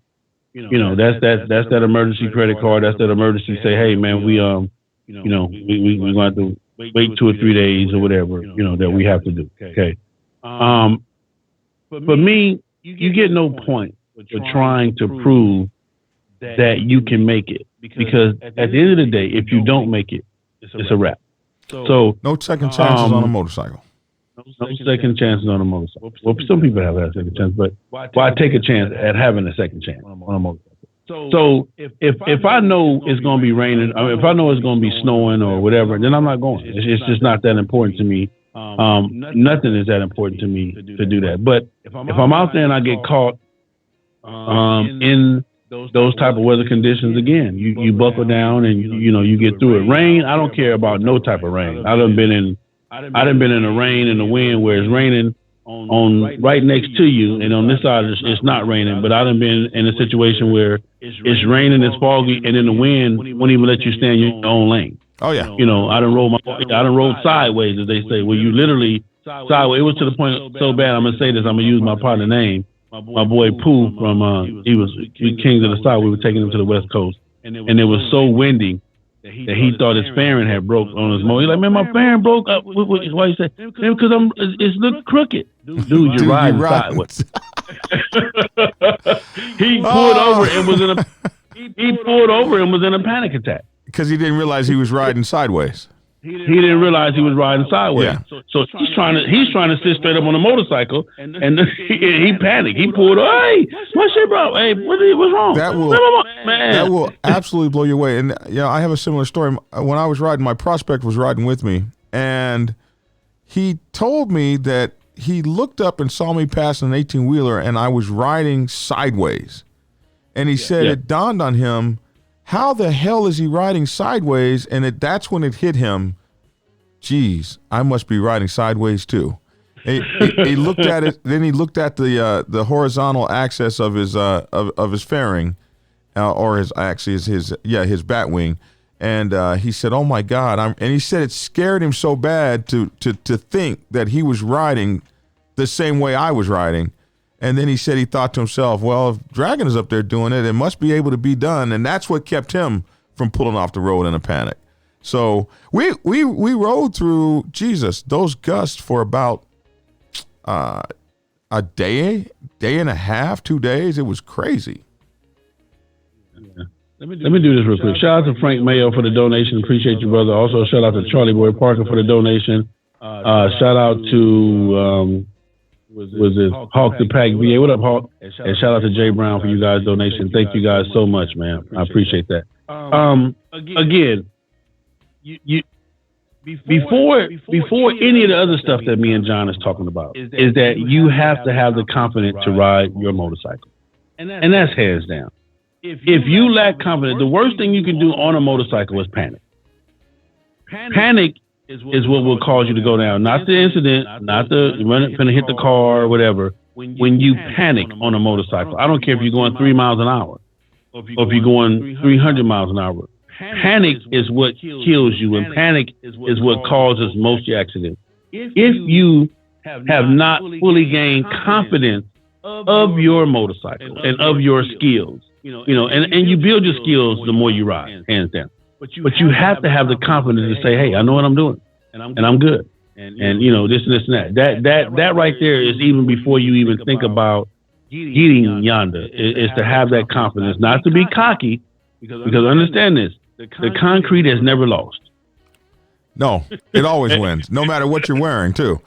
That's that emergency credit card. That's that emergency. Say, hey man, we're going to have to wait 2 or 3 days or whatever, that we have to do. Okay. For me, you get no point for trying to prove that you can make it, because at the end of the day, if you don't make it, it's a wrap. So no second chances on a motorcycle. No second chances on a motorcycle. Well, some people have a second chance, but why take a chance at having a second chance on a motorcycle? So if I know it's going to be raining, if I know it's going to be snowing or whatever, then I'm not going. It's just not that important to me. Nothing is that important to me to do that. But if I'm out there and I get caught in those type of weather conditions, again, you buckle down and you get through it. Rain, I don't care about no type of rain. I done been in the rain and the wind where it's raining on right next to you, and on this side it's not raining. But I done been in a situation where it's raining, it's foggy, and then the wind won't even let you stay in your own lane. Oh yeah. I done rolled sideways, as they say, where you literally sideways. It was to the point so bad. I'm gonna say this. I'm gonna use my partner name. My boy Pooh from we Kings of the South. We were taking him to the West Coast, and it was so windy that he thought his fairing had broke on his motor. He's like, man, my fairing broke up. Why you say? Because it's look crooked. Dude, you're riding sideways. He pulled over and was in a panic attack. Because he didn't realize he was riding sideways. He didn't realize he was riding sideways. Yeah. So he's trying to sit straight up on a motorcycle, and he panicked. He pulled, hey, my shit, bro. Hey, what's wrong? That will absolutely blow you away. And I have a similar story. When I was riding, my prospect was riding with me, and he told me that he looked up and saw me pass an 18-wheeler, and I was riding sideways. And he said it dawned on him, how the hell is he riding sideways? And that's when it hit him, geez, I must be riding sideways too. He looked at it, then he looked at the horizontal axis of his fairing, or his bat wing, and he said, "Oh my God!" And he said it scared him so bad to think that he was riding the same way I was riding. And then he said he thought to himself, well, if Dragon is up there doing it, it must be able to be done. And that's what kept him from pulling off the road in a panic. So we rode through, those gusts for about a day and a half, 2 days. It was crazy. Yeah. Let me do this real quick. Shout out to Frank Mayo for the donation. Appreciate you, brother. Also, shout out to Charlie Boy Parker for the donation. Shout out to... was it Hawk the Pack VA? What up, Hawk? And shout out to Jay Brown for you guys' donation. Thank you guys so much, man. I appreciate that. Again, you before any of the other stuff that me and John is talking about is that you have to have the confidence to ride your motorcycle, and that's hands down. If you lack confidence, the worst thing you can do on a motorcycle is panic. Panic is what will cause you to go down. Not the incident, not the gonna hit the car or whatever. When you panic on a motorcycle, I don't care if you're going 3 miles an hour or if you're going 300 miles an hour. Panic is what kills you, and panic is what causes most accidents. If you have not fully gained confidence of your motorcycle and of your skills, and you build your skills the more you ride, hands down. But you have to have the confidence to say, hey, I know what I'm doing, and I'm good. And this and that. That right there is even before you even think about getting yonder, is to have that confidence, not to be cocky, because understand this, the concrete has never lost. No, it always wins, no matter what you're wearing, too.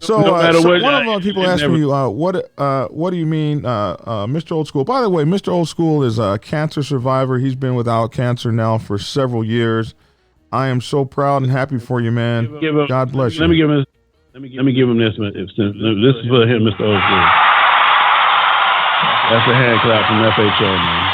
So, one of the people asked me, what do you mean, Mr. Old School? By the way, Mr. Old School is a cancer survivor. He's been without cancer now for several years. I am so proud and happy for you, man. God bless you. Let me give him this. This is for him, Mr. Old School. That's a hand clap from FHO, man.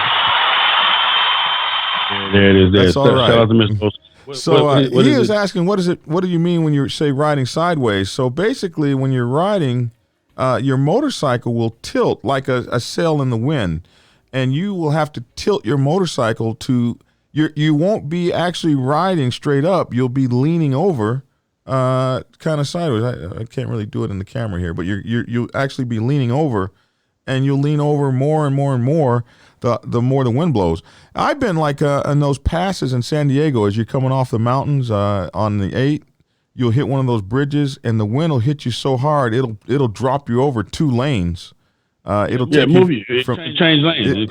There it is. That's all right. Shout out to Mr. Old School. So he is asking, what do you mean when you say riding sideways? So basically, when you're riding, your motorcycle will tilt like a sail in the wind, and you will have to tilt your motorcycle to you won't be actually riding straight up. You'll be leaning over, kind of sideways. I can't really do it in the camera here, but you'll actually be leaning over, and you'll lean over more and more and more. The more the wind blows. I've been like in those passes in San Diego as you're coming off the mountains on the 8, you'll hit one of those bridges and the wind will hit you so hard it'll drop you over 2 lanes. It'll move you. Change lanes.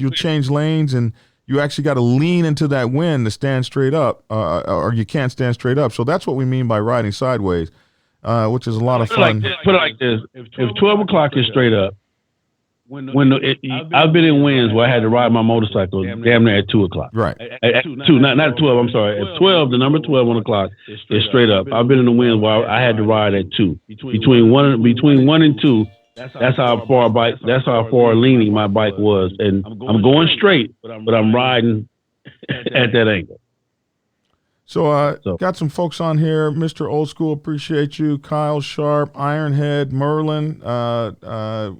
You'll change lanes, and you actually got to lean into that wind to stand straight up, or you can't stand straight up. So that's what we mean by riding sideways, which is a lot of fun. Put it like this: if 12 o'clock is straight up. I've been in winds where I had to ride my motorcycle damn near at 2 o'clock. Right. At 2, not 12. I'm sorry. At 12, the number 12 on the clock is straight up. I've been in the winds where I had to ride at 2. Between one and 2, that's how far leaning my bike was, and I'm going straight, but I'm riding at that angle. So got some folks on here. Mr. Old School, appreciate you. Kyle Sharp, Ironhead, Merlin.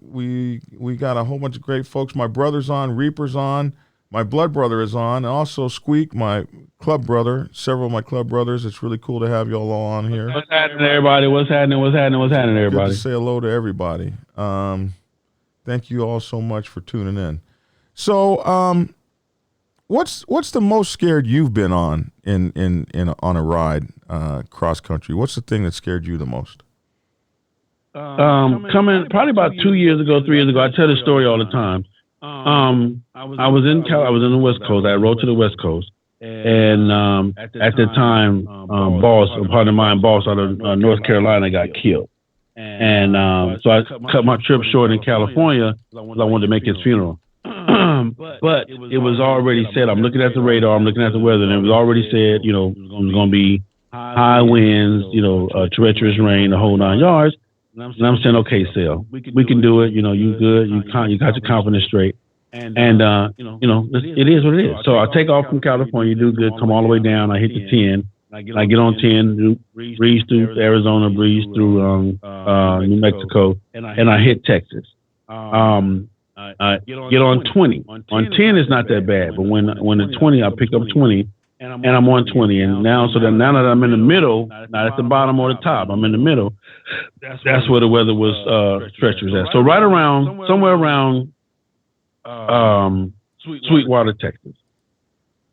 We got a whole bunch of great folks. My brother's on, Reaper's on, my blood brother is on, and also Squeak, my club brother. Several of my club brothers. It's really cool to have y'all all on here. What's happening, everybody? What's happening, everybody? Good to say hello to everybody. Thank you all so much for tuning in. So, What's the most scared you've been on on a ride cross country? What's the thing that scared you the most? Coming probably about 2 years ago, 3 years ago, I tell this story all the time. I was in the West Coast. I rode to the West Coast, And at the time, boss, a partner of mine, boss out of North Carolina, got killed. And so I cut my trip short in California because I wanted to make his funeral. But it was already said, I'm looking at the radar, I'm looking at the weather, and it was already said, it was going to be high winds, treacherous rain, the whole 9 yards. And I'm saying, okay, Sal, we can do it. You good. You got your confidence straight. And, it is what it is. So I take off from California, do good, come all the way down. I hit the 10. I get on 10, breeze through Arizona, breeze through New Mexico, and I hit Texas. I get on 20. On 10 is not that bad, but when the 20, I pick up 20, and I'm on 20. And now that I'm in the middle, not at the bottom or the top, I'm in the middle. That's where the weather was treacherous at. So right around, somewhere around Sweetwater, Texas.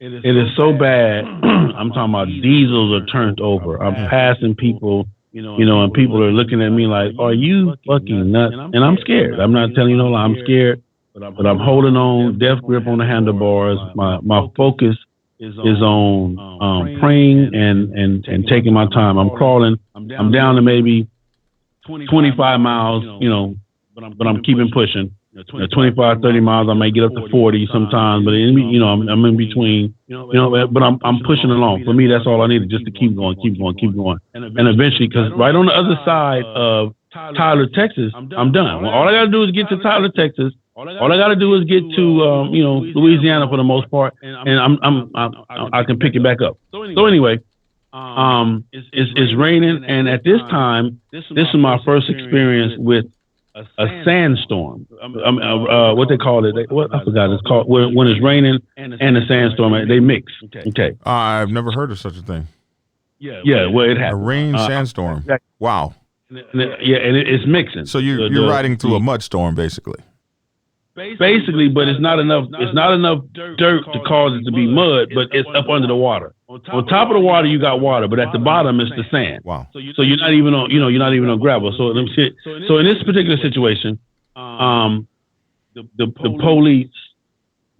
It is so bad. I'm talking about diesels are turned over. I'm passing people, and people are looking at me like, "Are you fucking nuts?" And I'm scared. I'm not telling you no lie. I'm scared, but I'm holding on, death grip on the handlebars. My focus is on praying and taking my time. I'm crawling. I'm down to maybe 25 miles, but I'm keeping pushing. 25, 30 miles, I may get up to 40 sometimes, but I'm in between, but I'm pushing along. For me, that's all I needed, just to keep going. And eventually, because right on the other side of Tyler, Texas, I'm done. All I got to do is get to Tyler, Texas. All I got to do is get to, Louisiana for the most part, and I can pick it back up. So anyway, it's raining, and at this time, this is my first experience with a sandstorm. What they call it? I forgot. It's called when it's raining and a sandstorm. They mix. Okay. I've never heard of such a thing. Yeah. Well, it happens. A rain sandstorm. Wow. And it's mixing. So you're riding through a mud storm, basically. Basically, but it's not enough. It's not enough dirt to cause it to be mud, but it's up under the water. On top of the water, you got water, but at the bottom, it's the sand. Wow. So you're not even on, you're not even on gravel. So in this particular situation, the police.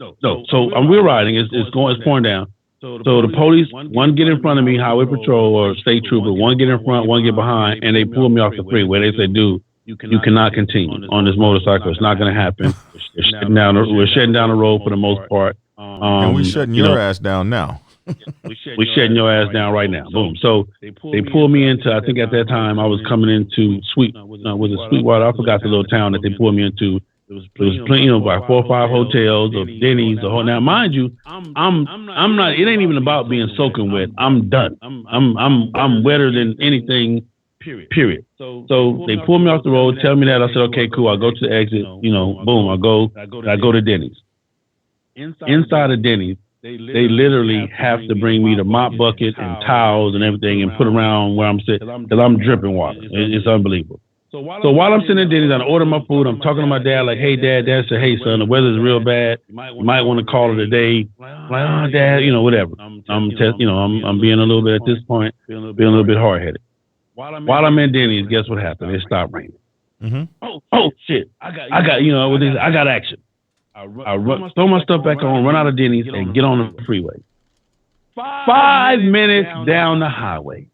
No. So we're riding. It's pouring down. So the police, one get in front of me, highway patrol or state trooper, one get in front, one get behind, and they pull me off the freeway. They say, "Dude, you cannot continue on this motorcycle. It's not going to happen. We're shutting down the road for the most part. And we're shutting your ass down now." We're shutting your ass down right now. Boom. So they pulled me into, I think at that time I was coming into Sweetwater. I forgot the little town that they pulled me into. It was plenty, about 4 or 5 hotels, or Denny's, the whole. Now, mind you, I'm not. It ain't even about being soaking wet. I'm done. I'm wetter than anything. Period. So they pulled me off the road, tell me that. I said, okay, cool. I go to the exit. Boom. I go to Denny's. Inside of Denny's, they literally have to bring me the mop bucket and towels and everything and put around where I'm sitting because I'm dripping water. It's unbelievable. So while I'm sitting in Denny's, I order my food. I'm talking to my dad like, "Hey, Dad." Dad said, "Hey, son, the weather's real bad. You might want to call it a day." I'm like, "Oh, Dad, whatever." I'm being a little bit at this point, being a little bit hard headed. While I'm in Denny's, guess what happened? It stopped raining. Mm-hmm. Oh shit! I got action. I throw my stuff back on, run out of Denny's, and get on the freeway. 5 minutes down the highway.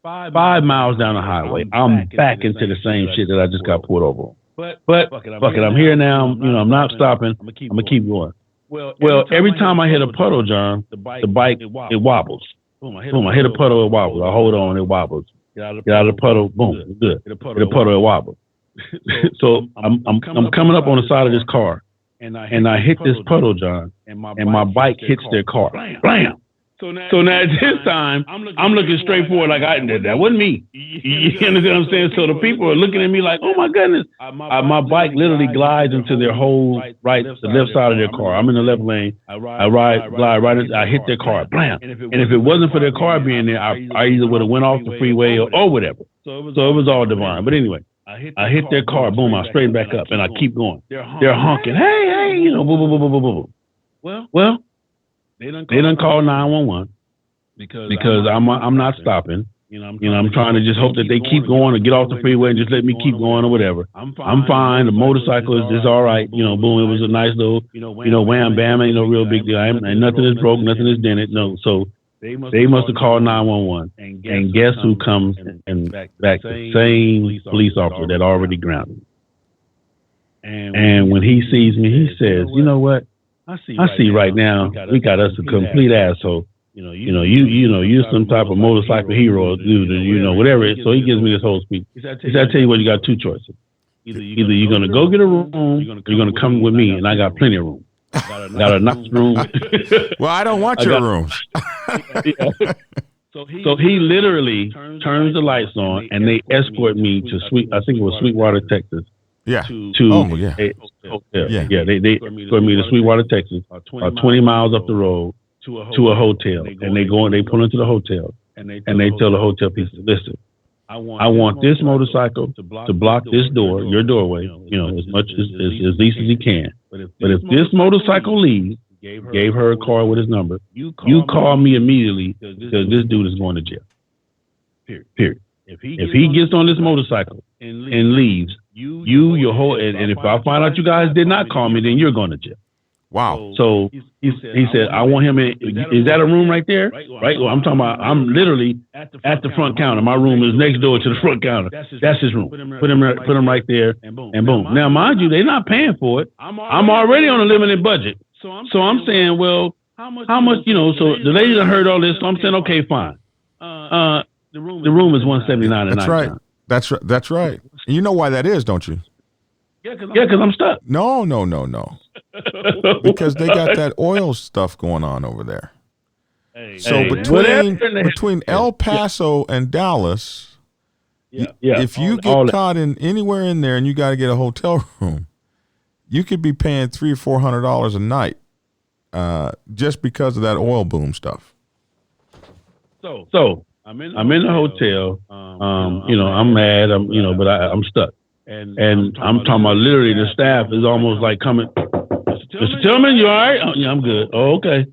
5 miles down the highway. I'm back into the same shit that I just got pulled over on. But fuck it, I'm here now. I'm not stopping. I'm gonna keep going. Well, every time I hit a puddle, John, the bike it wobbles. Boom, I hit a puddle, it wobbles. I hold on, it wobbles. Get out of the puddle, boom, good. Hit a puddle, it wobbles. So I'm coming up on the side of this car. And I hit this puddle, John, and my bike hits their car. Blam! So now at this time, I'm looking straight forward like I did. That wasn't me. You understand what I'm saying? So the people are looking at me like, "Oh my goodness!" My bike literally glides into their whole the left side of their car. I'm in the left lane. Glide right. I hit their car. Blam! And if it wasn't for their car being there, I either would have went off the freeway or whatever. So it was all divine. But anyway. I hit their car, boom, I straighten back up, and I keep going. They're honking, hey, boom, boom, boom, boom, boom. Well, they done call 911 because I'm not stopping. I'm trying to just hope that they keep going or get off the freeway and just let me keep going or whatever. I'm fine. The motorcycle is all right. Boom. It was a nice little, wham bam. Ain't no real big deal. Ain't nothing is broke. Nothing is dented. No. So they must have called 911. And guess who comes and back? The same police officer that already grounded me. And when he sees me, he says, "You know what? I see right now we got us a complete asshole. You're some type of motorcycle hero, dude, whatever it is." So he gives me this whole speech. He said, "I tell you what, you got two choices. Either you're going to go get a room, or you're going to come with me, and I got plenty of room. Got a nice room." Well, I don't want your rooms. So he literally turns the lights on, and they escort me to Sweetwater, Texas. Yeah. To a hotel. Yeah. They escort me to Sweetwater, Texas, 20 miles up the road to a hotel, and they pull into the hotel, and they tell the hotel people, "Listen, I want this motorcycle to block this door, your doorway, as much as least as he can. But if this motorcycle leaves," gave her a card with his number, "you call me immediately because this dude is going to jail. Period. If he gets on this motorcycle and leaves, your whole, and if I find out you guys did not call me, then you're going to jail." Wow. So he said, "I want him in." Is that a room right there? Right. Well, I'm talking about. I'm literally at the front counter. My room is next door to the front counter. That's his room. Put him right there, and boom. Now, mind you, they're not paying for it. I'm already on a limited budget. So I'm saying, well, how much? So the lady that heard all this. So I'm saying, okay, fine. The room is $179 a night. That's right. That's right. And you know why that is, don't you? Yeah, because I'm stuck. No. Because they got that oil stuff going on over there. So between El Paso and Dallas, if you get caught in anywhere in there and you got to get a hotel room, you could be paying $300 or $400 a night, just because of that oil boom stuff. So I'm in the hotel. I'm mad. But I'm stuck. And I'm talking about literally the staff is almost like coming, "Mr. Tillman, you all right?" "Oh, yeah, I'm good." "Oh, okay."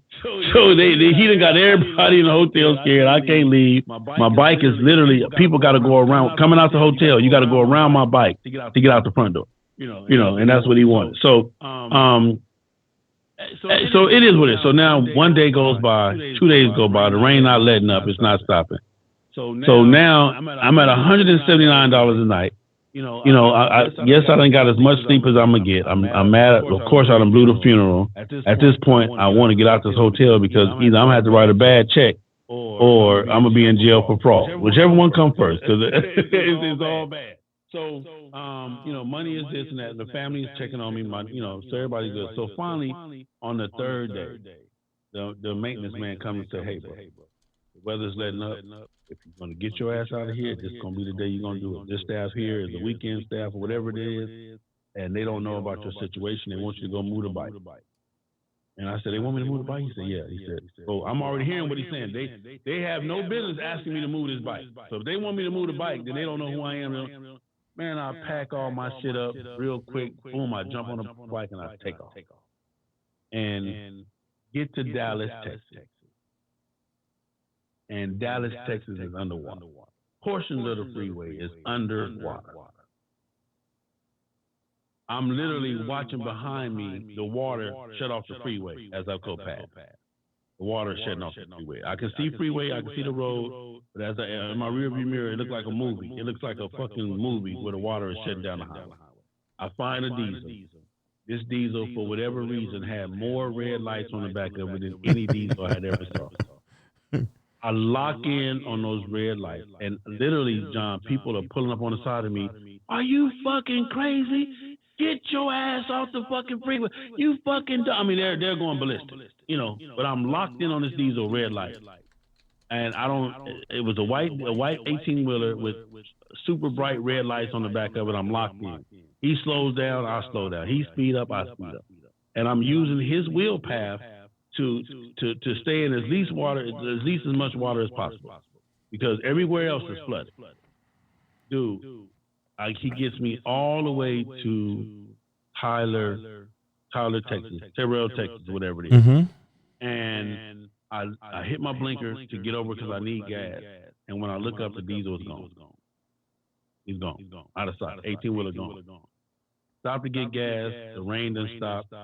So he done got everybody in the hotel scared. I can't leave. My bike is literally, people got to go around, coming out the hotel. You got to go around my bike to get out the front door. And that's what he wanted. So it is what it is. So now 1 day goes by, 2 days go by, the rain not letting up, it's not stopping. So now I'm at $179 a night. I guess I done got as much sleep as I'm gonna get. I'm mad. Of course, I done blew the funeral. At this point, I want to get out this hotel because either I'm gonna have to write a bad check or I'm gonna be in jail for fraud. Whichever one comes first, because it's all bad. So, money is this and that. The family is checking on me. So everybody's good. So finally, on the third day, the maintenance man comes and says, "Hey, bro, the weather's letting up. If you're going to get your ass out of here, this is going to be the day you're going to do it. This staff here is the weekend staff or whatever it is, and they don't know about your situation. They want you to go move the bike." And I said, "They want me to move the bike?" He said, "Yeah." He said, "Oh, I'm already hearing what he's saying. They have no business asking me to move this bike. So if they want me to move the bike, then they don't know who I am." Man, I pack all my shit up real quick. Boom, I jump on the bike and I take off. And get to Dallas, Texas. And Dallas, Texas is underwater. Portions of the freeway is underwater. I'm literally watching behind me the water shut off the freeway as I go past. The water is shutting off the freeway. I can see freeway, I can see the road, but in my rearview mirror, it looks like a movie. It looks like a fucking movie where the water is shutting down the highway. I find a diesel. This diesel, for whatever reason, had more red lights on the back of it than any diesel I had ever saw. I lock in on those red lights, and literally, John, people are pulling up on the side of me. "Are you fucking crazy? Get your ass off the fucking freeway. You fucking dumb." I mean, they're going ballistic, but I'm locked in on this diesel red light. And it was a white 18-wheeler with super bright red lights on the back of it. I'm locked in. He slows down, I slow down. He speed up, I speed up. And I'm using his wheel path to stay in at least as much water as possible. Because everywhere else is flooded. Dude, he gets me all the way to Tyler, Texas, Terrell, Texas, whatever it is. Mm-hmm. And I hit my blinker to get over because I need gas. And when I look up, the diesel is gone. He's gone. Out of sight. 18-wheeler gone. Stop to get gas. The rain done stopped.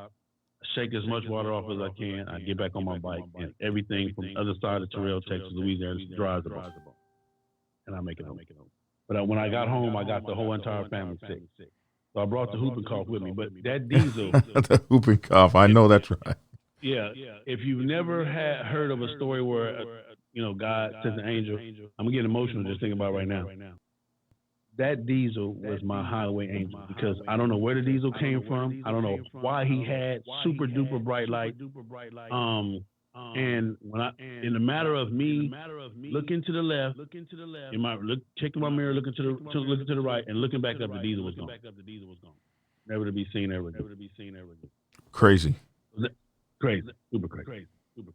Shake as much water off as I can. I get back on my bike, and everything from the other side of Terrell, Texas, Louisiana, dries the ball. And I make it home. But when I got home, I got the whole entire family sick. So I brought the whooping cough with me. But that diesel. The whooping cough. I know that's right. Yeah. If you've never heard of a story where, God sends an angel, I'm going to get emotional just thinking about it right now. That diesel was my highway angel because I don't know where the diesel came from. I don't know why he had super duper bright light. And in the matter of me looking to the left, checking my mirror, looking to the right, and looking back up, the diesel was gone. Never to be seen ever again. Crazy. Crazy. Super crazy. Super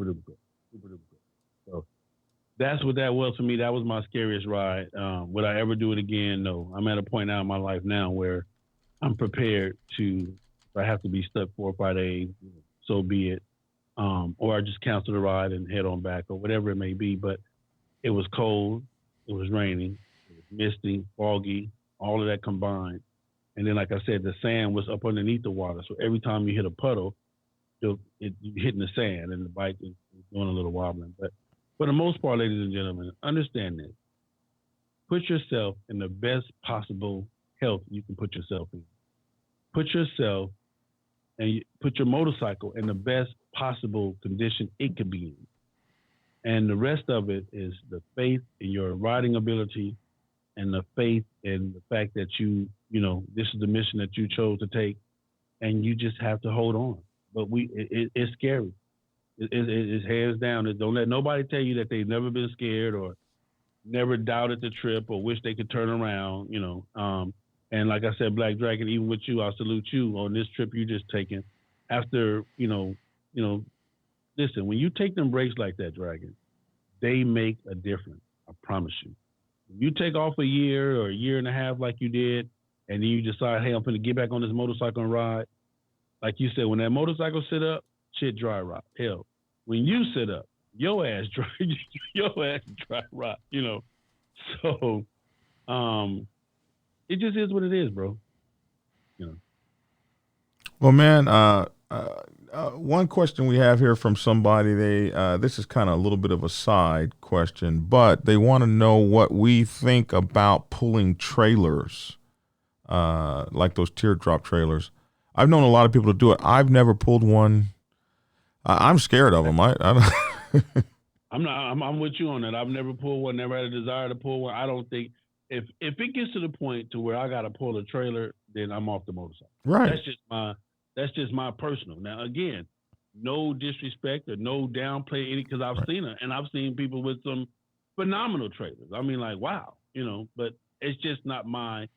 duper crazy. So that's what that was for me. That was my scariest ride. Would I ever do it again? No. I'm at a point now in my life now where I'm prepared to, if I have to be stuck 4 or 5 days, so be it. Or I just cancel the ride and head on back or whatever it may be. But it was cold. It was raining. It was misty, foggy, all of that combined. And then, like I said, the sand was up underneath the water. So every time you hit a puddle, you're hitting the sand and the bike is doing a little wobbling. But for the most part, ladies and gentlemen, understand this. Put yourself in the best possible health you can put yourself in. Put yourself and put your motorcycle in the best possible condition it could be in. And the rest of it is the faith in your riding ability and the faith in the fact that this is the mission that you chose to take, and you just have to hold on. But it's scary. It's hands down. Don't let nobody tell you that they've never been scared or never doubted the trip or wish they could turn around, And like I said, Black Dragon, even with you, I salute you on this trip you just taken. After, listen, when you take them breaks like that, Dragon, they make a difference. I promise you. You take off a year or a year and a half like you did, and then you decide, hey, I'm going to get back on this motorcycle and ride. Like you said, when that motorcycle sit up, shit dry rot. Hell, when you sit up, your ass dry rot, So it just is what it is, bro. Well, man, one question we have here from somebody, this is kind of a little bit of a side question, but they want to know what we think about pulling trailers, like those teardrop trailers. I've known a lot of people to do it. I've never pulled one. I'm scared of them. I don't. I'm with you on that. I've never pulled one. Never had a desire to pull one. I don't think if it gets to the point to where I got to pull a trailer, then I'm off the motorcycle. Right. That's just my personal. Now, again, no disrespect or no downplay any, because I've seen it, and I've seen people with some phenomenal trailers. I mean, like, wow, but it's just not my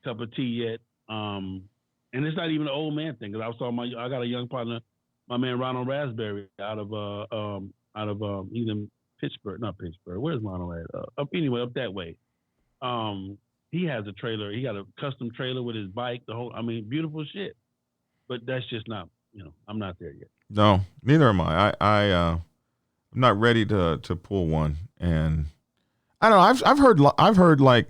cup of tea yet. And it's not even an old man thing, because I got a young partner, my man Ronald Raspberry, out of he's in Pittsburgh, not Pittsburgh. Where's Ronald at? Up that way. He has a trailer. He got a custom trailer with his bike. Beautiful shit. But that's just not, I'm not there yet. No, neither am I. I'm not ready to pull one. And I don't know. I've heard like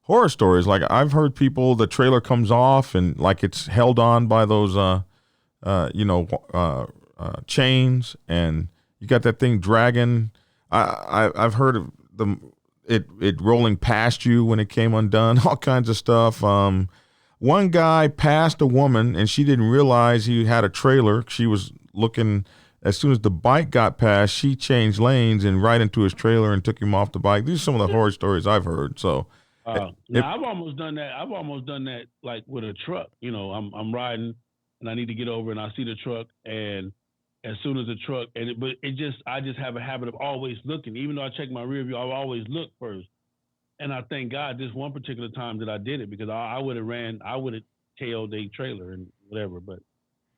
horror stories. Like I've heard people, the trailer comes off and like it's held on by those, chains, and you got that thing dragging. I've heard of it rolling past you when it came undone. All kinds of stuff. One guy passed a woman, and she didn't realize he had a trailer. She was looking. As soon as the bike got past, she changed lanes and right into his trailer and took him off the bike. These are some of the horror stories I've heard. So, I've almost done that. I've almost done that, like with a truck. I'm riding, and I need to get over, and I see the truck, and as soon as the truck, I just have a habit of always looking. Even though I check my rear view, I always look first. And I thank God this one particular time that I did it, because I would have KO'd a trailer and whatever. But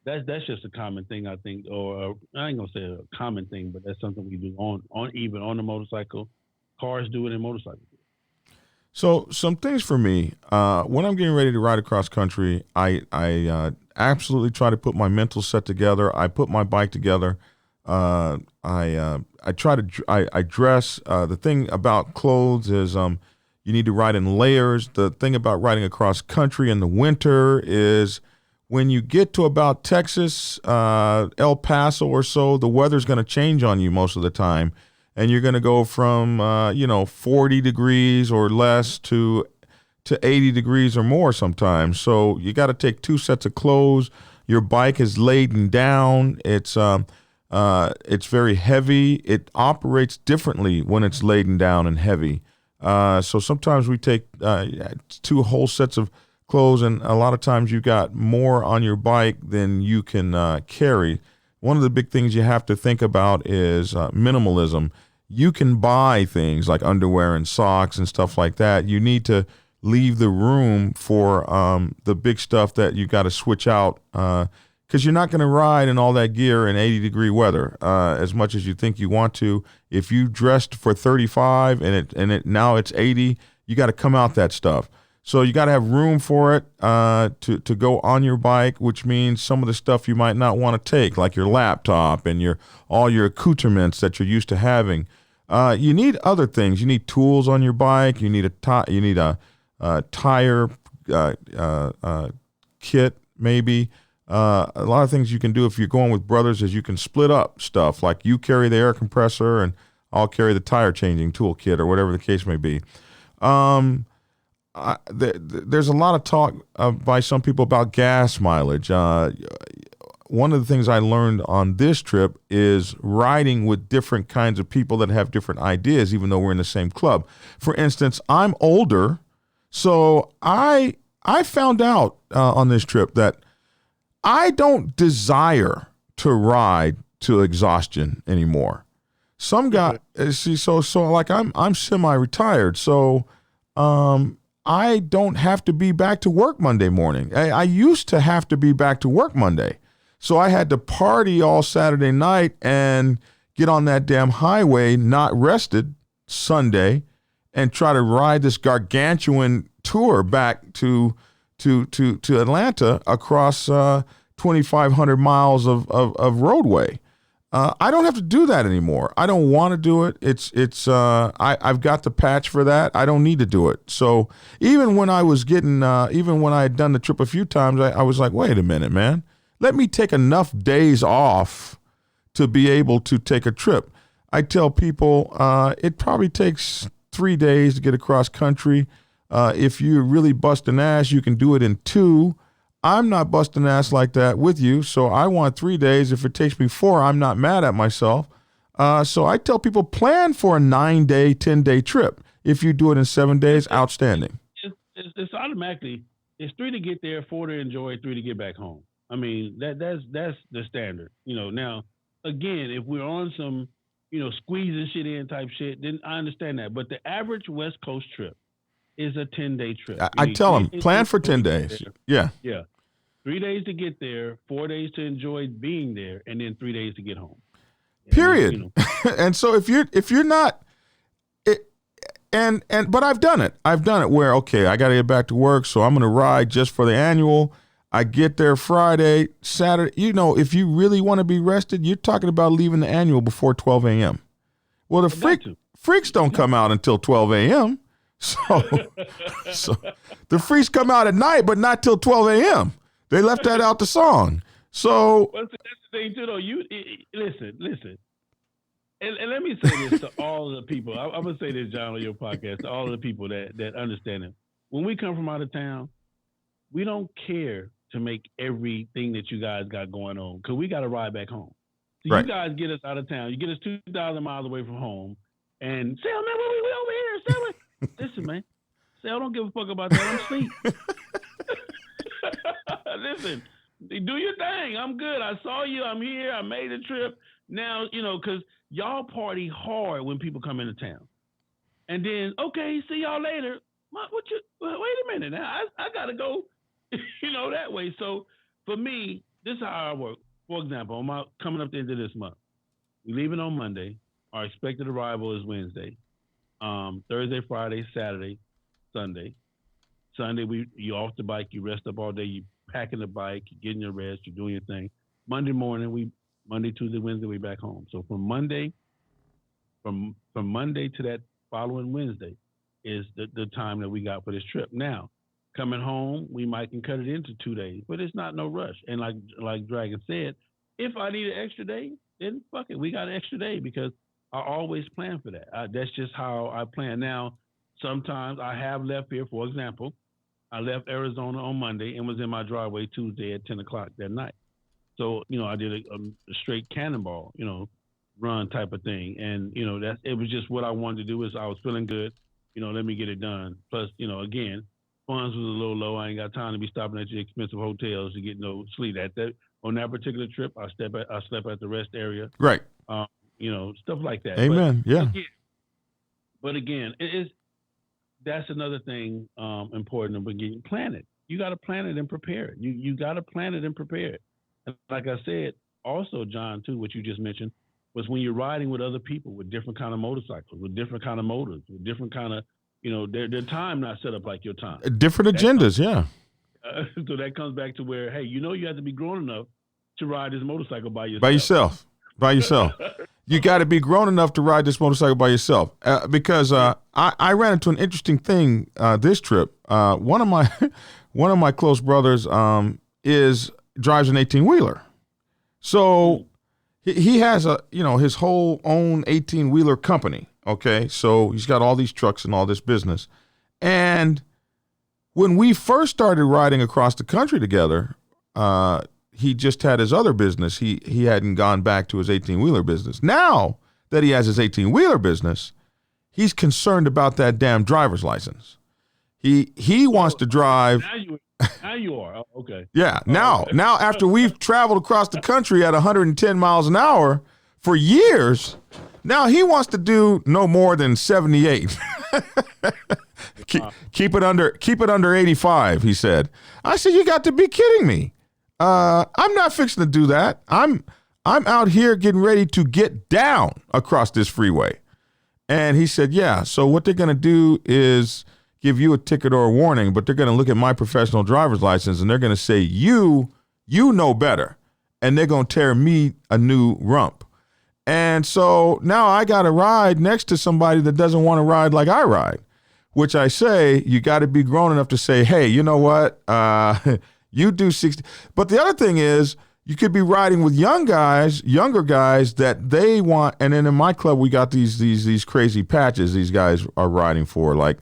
that's just a common thing, I think, or I ain't gonna say a common thing, but that's something we do on the motorcycle. Cars do it in motorcycles. So some things for me, when I'm getting ready to ride across country, I absolutely try to put my mental set together. I put my bike together. I try to I dress. The thing about clothes is you need to ride in layers. The thing about riding across country in the winter is when you get to about Texas, El Paso or so, the weather's going to change on you most of the time, and you're going to go from 40 degrees or less to 80 degrees or more sometimes. So you got to take two sets of clothes. Your bike is laden down. It's very heavy. It operates differently when it's laden down and heavy. So sometimes we take two whole sets of clothes, and a lot of times you got more on your bike than you can carry. One of the big things you have to think about is minimalism. You can buy things like underwear and socks and stuff like that. You need to leave the room for the big stuff that you got to switch out because you're not going to ride in all that gear in 80-degree weather as much as you think you want to. If you dressed for 35 and it now it's 80, you got to come out that stuff. So you got to have room for it to go on your bike, which means some of the stuff you might not want to take, like your laptop and all your accoutrements that you're used to having. You need other things. You need tools on your bike. You need a tire kit, maybe. A lot of things you can do if you're going with brothers is you can split up stuff. Like you carry the air compressor and I'll carry the tire changing tool kit or whatever the case may be. There's a lot of talk by some people about gas mileage. One of the things I learned on this trip is riding with different kinds of people that have different ideas, even though we're in the same club. For instance, I'm older, so I found out on this trip that I don't desire to ride to exhaustion anymore. Some guy, so like I'm semi-retired, so I don't have to be back to work Monday morning. I used to have to be back to work Monday. So I had to party all Saturday night and get on that damn highway, not rested Sunday, and try to ride this gargantuan tour back to Atlanta across 2,500 miles of roadway. I don't have to do that anymore. I don't want to do it. I've got the patch for that. I don't need to do it. So even when I had done the trip a few times, I was like, wait a minute, man. Let me take enough days off to be able to take a trip. I tell people it probably takes 3 days to get across country. If you're really busting ass, you can do it in 2. I'm not busting ass like that with you, so I want 3 days. If it takes me 4, I'm not mad at myself. So I tell people plan for a 9-day, 10-day trip. If you do it in 7 days, outstanding. It's automatically, it's 3 to get there, 4 to enjoy, 3 to get back home. I mean, that's the standard. Now, again, if we're on some, squeezing shit in type shit, then I understand that. But the average West Coast trip is a 10-day trip. I tell them, plan for 10 days. Yeah. Yeah. 3 days to get there, 4 days to enjoy being there, and then 3 days to get home. Period. And so if you're not, but I've done it. I've done it where, okay, I got to get back to work, so I'm going to ride just for the annual. I get there Friday, Saturday. If you really want to be rested, you're talking about leaving the annual before 12 a.m. Well, the freaks don't come out until 12 a.m. So the freaks come out at night, but not till 12 a.m. They left that out the song. So that's the thing too, though. Listen, and let me say this to all of the people. I'm gonna say this, John, on your podcast, to all of the people that understand it. When we come from out of town, we don't care to make everything that you guys got going on because we got to ride back home. So right. You guys get us out of town. You get us 2,000 miles away from home, and say, "Oh man, we over here." Listen, man. Say, I don't give a fuck about that. I'm asleep. Listen, do your thing. I'm good. I saw you. I'm here. I made the trip. Now, because y'all party hard when people come into town. And then, okay, see y'all later. Wait a minute now. I got to go, that way. So for me, this is how I work. For example, I'm coming up to the end of this month. We're leaving on Monday. Our expected arrival is Wednesday. Thursday, Friday, Saturday, Sunday. Sunday, you off the bike, you rest up all day, you packing the bike, you getting your rest, you're doing your thing. Monday morning, we Monday, Tuesday, Wednesday, we back home. So from Monday to that following Wednesday is the time that we got for this trip. Now, coming home, we might can cut it into 2 days, but it's not no rush. And like Dragon said, if I need an extra day, then fuck it, we got an extra day because I always plan for that. That's just how I plan. Now, sometimes I have left here. For example, I left Arizona on Monday and was in my driveway Tuesday at 10 o'clock that night. So, I did a straight cannonball, run type of thing. And, it was just what I wanted to do. Is I was feeling good, let me get it done. Plus, again, funds was a little low. I ain't got time to be stopping at your expensive hotels to get no sleep. On that particular trip, I slept at the rest area. Right. Stuff like that. Amen. But again, that's another thing important about getting plan it. You got to plan it and prepare it. You got to plan it and prepare it. And like I said, also, John, too, what you just mentioned was when you're riding with other people with different kind of motorcycles, with different kind of motors, with different kind of, their time not set up like your time. Different agendas, so that comes back to where, hey, you have to be grown enough to ride this motorcycle by yourself. By yourself. You got to be grown enough to ride this motorcycle by yourself. Because I ran into an interesting thing this trip. One of my close brothers drives an 18-wheeler. So he has his whole own 18-wheeler company. Okay, so he's got all these trucks and all this business. And when we first started riding across the country together, he just had his other business. He hadn't gone back to his 18-wheeler business. Now that he has his 18-wheeler business, he's concerned about that damn driver's license. He wants to drive. Now you are. Oh, okay. Yeah. Now after we've traveled across the country at 110 miles an hour for years, now he wants to do no more than 78. Keep it under 85, he said. I said, you got to be kidding me. I'm not fixing to do that. I'm out here getting ready to get down across this freeway. And he said, yeah, so what they're going to do is give you a ticket or a warning, but they're going to look at my professional driver's license and they're going to say, you know better. And they're going to tear me a new rump. And so now I got to ride next to somebody that doesn't want to ride like I ride, which I say, you got to be grown enough to say, hey, you know what? You do 60. But the other thing is, you could be riding with younger guys that they want. And then in my club, we got these crazy patches these guys are riding for, like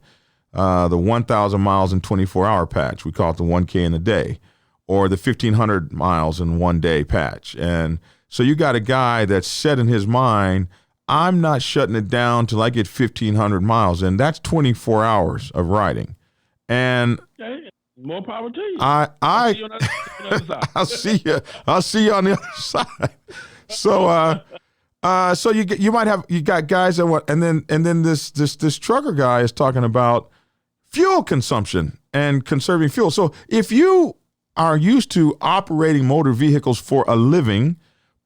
the 1,000 miles in 24-hour patch. We call it the 1K in a day, or the 1,500 miles in 1 day patch. And so you got a guy that's set in his mind, I'm not shutting it down till I get 1,500 miles, and that's 24 hours of riding. And more power to you. I'll see you on the other side. So so you got guys that want, and then this trucker guy is talking about fuel consumption and conserving fuel. So if you are used to operating motor vehicles for a living,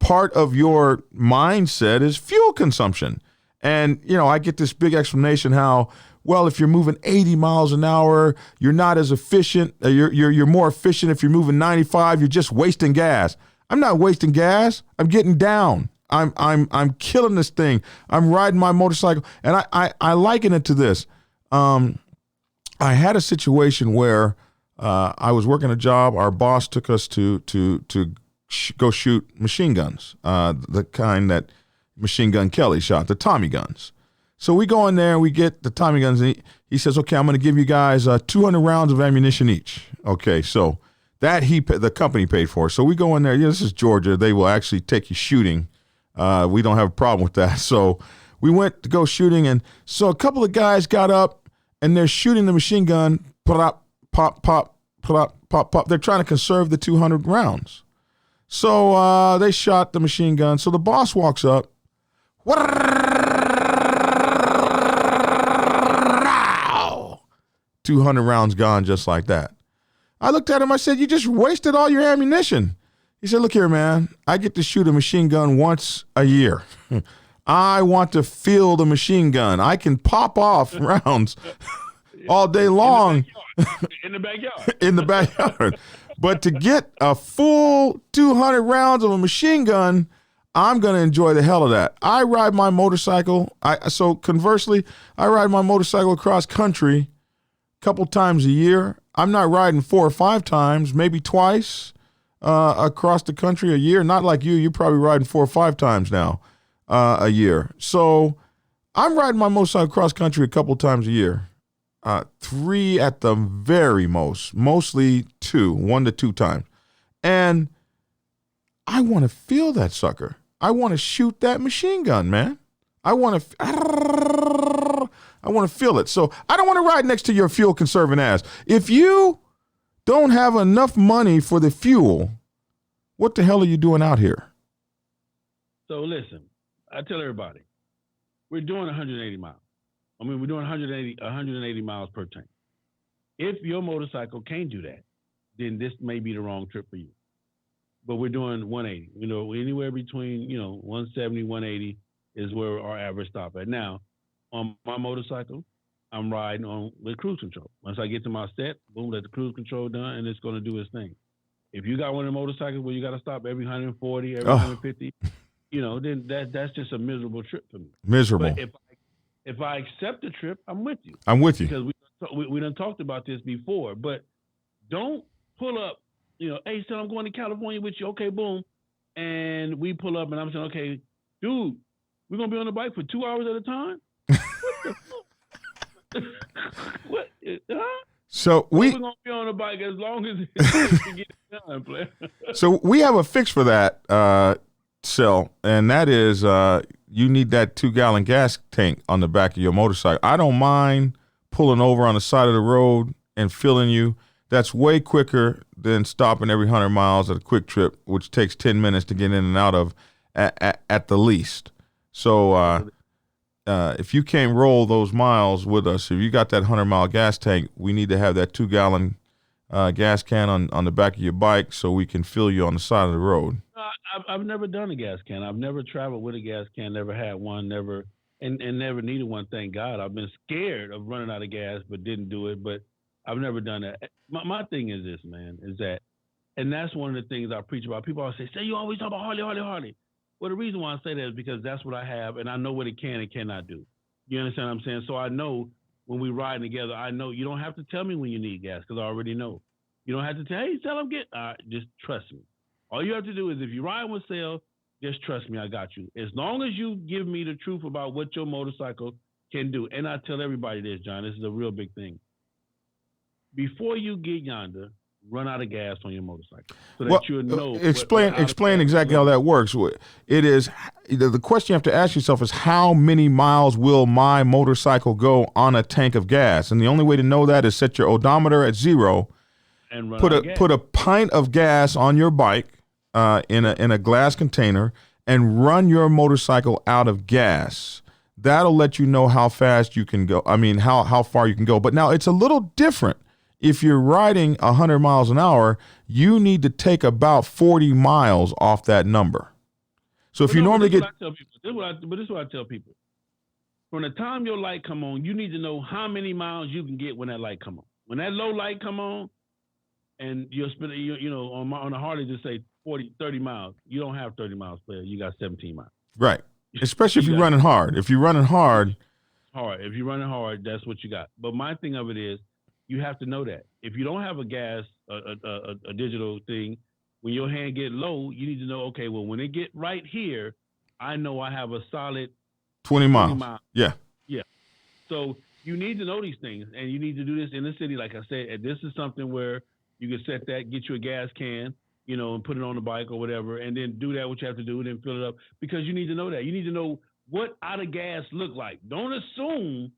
part of your mindset is fuel consumption. And, I get this big explanation how, well, if you're moving 80 miles an hour, you're not as efficient. You're more efficient if you're moving 95. You're just wasting gas. I'm not wasting gas. I'm getting down. I'm killing this thing. I'm riding my motorcycle. And I liken it to this. I had a situation where I was working a job. Our boss took us to go shoot machine guns, the kind that Machine Gun Kelly shot, the Tommy guns. So we go in there, we get the Tommy guns, and he says, okay, I'm going to give you guys 200 rounds of ammunition each. Okay, so that the company paid for. So we go in there, this is Georgia, they will actually take you shooting. We don't have a problem with that. So we went to go shooting, and so a couple of guys got up, and they're shooting the machine gun, pop, pop, pop, pop, pop, pop. They're trying to conserve the 200 rounds. So they shot the machine gun. So the boss walks up. 200 rounds gone just like that. I looked at him. I said, you just wasted all your ammunition. He said, look here, man. I get to shoot a machine gun once a year. I want to feel the machine gun. I can pop off rounds all day long. In the backyard. In the backyard. But to get a full 200 rounds of a machine gun, I'm going to enjoy the hell of that. I ride my motorcycle. So conversely, I ride my motorcycle across country a couple times a year. I'm not riding 4 or 5 times, maybe twice across the country a year. Not like you. You're probably riding 4 or 5 times now a year. So I'm riding my motorcycle across country a couple times a year. 3 at the very most, mostly 2, 1 to 2 times. And I want to feel that sucker. I want to shoot that machine gun, man. I want to feel it. So I don't want to ride next to your fuel conserving ass. If you don't have enough money for the fuel, what the hell are you doing out here? So listen, I tell everybody, we're doing 180 miles. I mean, we're doing 180 miles per tank. If your motorcycle can't do that, then this may be the wrong trip for you. But we're doing 180. You know, anywhere between, 170, 180 is where our average stop at. Now, on my motorcycle, I'm riding on with cruise control. Once I get to my set, boom, let the cruise control done, and it's going to do its thing. If you got one of the motorcycles where you got to stop every 140, every 150, then that's just a miserable trip for me. Miserable. But if I accept the trip, I'm with you. I'm with you. Because we done talked about this before. But don't pull up, hey, son, I'm going to California with you. Okay, boom. And we pull up and I'm saying, okay, dude, we're going to be on the bike for 2 hours at a time? What? Huh? So we're going to be on the bike as long as it gets done, player. So we have a fix for that, Sil, and that is you need that 2-gallon gas tank on the back of your motorcycle. I don't mind pulling over on the side of the road and filling you. That's way quicker than stopping every 100 miles at a quick trip, which takes 10 minutes to get in and out of at the least. So if you can't roll those miles with us, if you got that 100-mile gas tank, we need to have that 2-gallon gas can on the back of your bike so we can fill you on the side of the road. I've never done a gas can. I've never traveled with a gas can, never had one, never never needed one, thank God. I've been scared of running out of gas, but didn't do it. But I've never done that. My thing is this, man, is that, and that's one of the things I preach about. People always say, you always talk about Harley. Well, the reason why I say that is because that's what I have, and I know what it can and cannot do. You understand what I'm saying? So I know when we ride together, I know you don't have to tell me when you need gas because I already know. You don't have to tell, hey, tell him just trust me. All you have to do is if you ride with Sale, just trust me, I got you. As long as you give me the truth about what your motorcycle can do, and I tell everybody this, John, this is a real big thing. Before you get yonder, run out of gas on your motorcycle so that you'll know. Explain exactly how that works. It is the question you have to ask yourself is how many miles will my motorcycle go on a tank of gas? And the only way to know that is set your odometer at 0 and put a pint of gas on your bike in a glass container and run your motorcycle out of gas. That'll let you know how fast you can go. I mean, how far you can go. But now it's a little different. If you're riding 100 miles an hour, you need to take about 40 miles off that number. So if you normally get... This is what I tell people. From the time your light come on, you need to know how many miles you can get when that light come on. When that low light come on, and you're spending, on a Harley, just say 30 miles. You don't have 30 miles, player. You got 17 miles. Right. Especially if you're running hard. If you're running hard. If you're running hard, that's what you got. But my thing of it is, you have to know that. If you don't have a gas, a digital thing, when your hand get low, you need to know, okay, well, when it get right here, I know I have a solid 20 miles. Yeah. Yeah. So you need to know these things, and you need to do this in the city. Like I said, and this is something where you can set that, get you a gas can, and put it on the bike or whatever, and then do that, what you have to do, and then fill it up, because you need to know that. You need to know what out of gas look like. Don't assume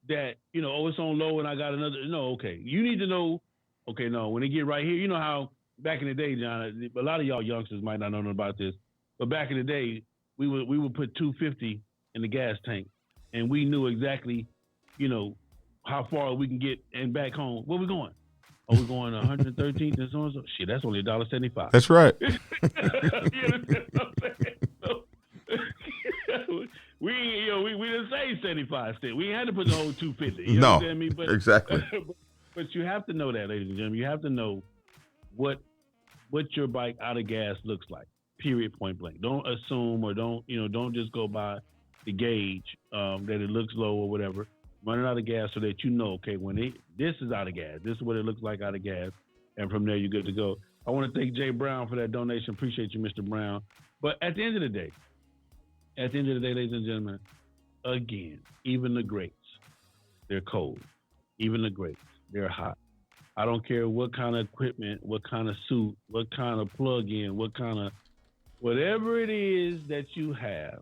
that, it's on low and I got another. No, okay. You need to know, okay, no, when it get right here, you know how back in the day, John, a lot of y'all youngsters might not know about this, but back in the day, we would put 250 in the gas tank, and we knew exactly, how far we can get and back home. Where we going? Oh, we're going 113th and so on. Shit, that's only $1.75. That's right. We didn't say 75 cents. We had to put the whole 250. You no, understand me? But, exactly. But you have to know that, ladies and gentlemen. You have to know what your bike out of gas looks like. period, point blank. Don't assume or don't just go by the gauge that it looks low or whatever. Running out of gas so that okay, this is out of gas. This is what it looks like out of gas. And from there, you're good to go. I want to thank Jay Brown for that donation. Appreciate you, Mr. Brown. But at the end of the day, ladies and gentlemen, again, even the greats, they're cold. Even the greats, they're hot. I don't care what kind of equipment, what kind of suit, what kind of plug-in, whatever it is that you have,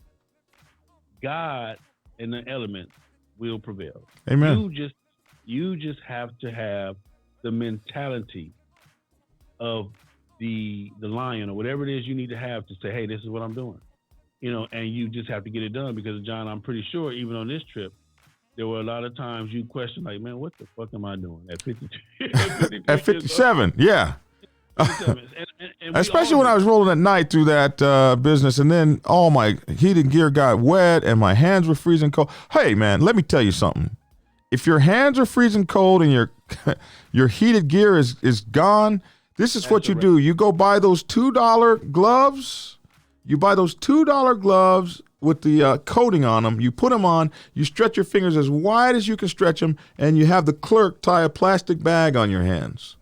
God and the elements will prevail. Amen. You just have to have the mentality of the lion or whatever it is you need to have to say, hey, this is what I'm doing. And you just have to get it done because, John, I'm pretty sure even on this trip, there were a lot of times you question, like, man, what the fuck am I doing at 52? At 57, yeah. And especially when I was rolling at night through that business, and then all my heated gear got wet and my hands were freezing cold. Hey, man, let me tell you something. If your hands are freezing cold and your heated gear is gone, this is what you do. You go buy those $2 gloves. You buy those $2 gloves with the coating on them. You put them on. You stretch your fingers as wide as you can stretch them, and you have the clerk tie a plastic bag on your hands.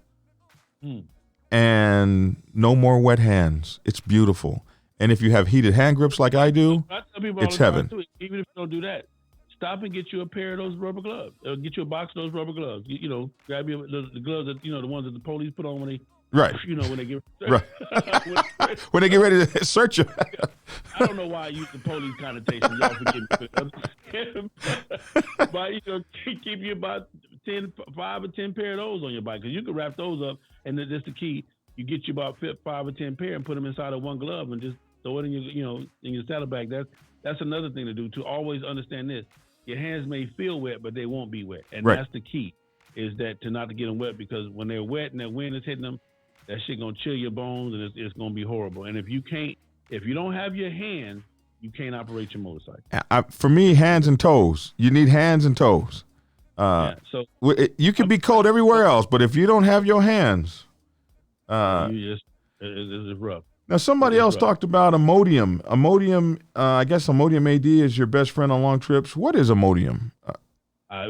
And no more wet hands. It's beautiful. And if you have heated hand grips like I do, it's heaven. Even if you don't do that, stop and get you a pair of those rubber gloves. Or get you a box of those rubber gloves. Grab the gloves that the ones that the police put on when they when they get when they get ready to search you. I don't know why I use the police connotation. Y'all forgive me. But keep you about 5 or 10 pair of those on your bike because you can wrap those up, and that's the key. You get you about 5 or 10 pair and put them inside of one glove and just throw it in your saddlebag. That's another thing to do. To always understand this: your hands may feel wet, but they won't be wet, and that's the key. Is that to not to get them wet because when they're wet and that wind is hitting them, that shit gonna chill your bones and it's gonna be horrible. And if you don't have your hands, you can't operate your motorcycle. For me, hands and toes. You need hands and toes. So you can be cold everywhere else, but if you don't have your hands, it's rough. Now somebody else talked about Imodium. Imodium, I guess Imodium AD is your best friend on long trips. What is Imodium?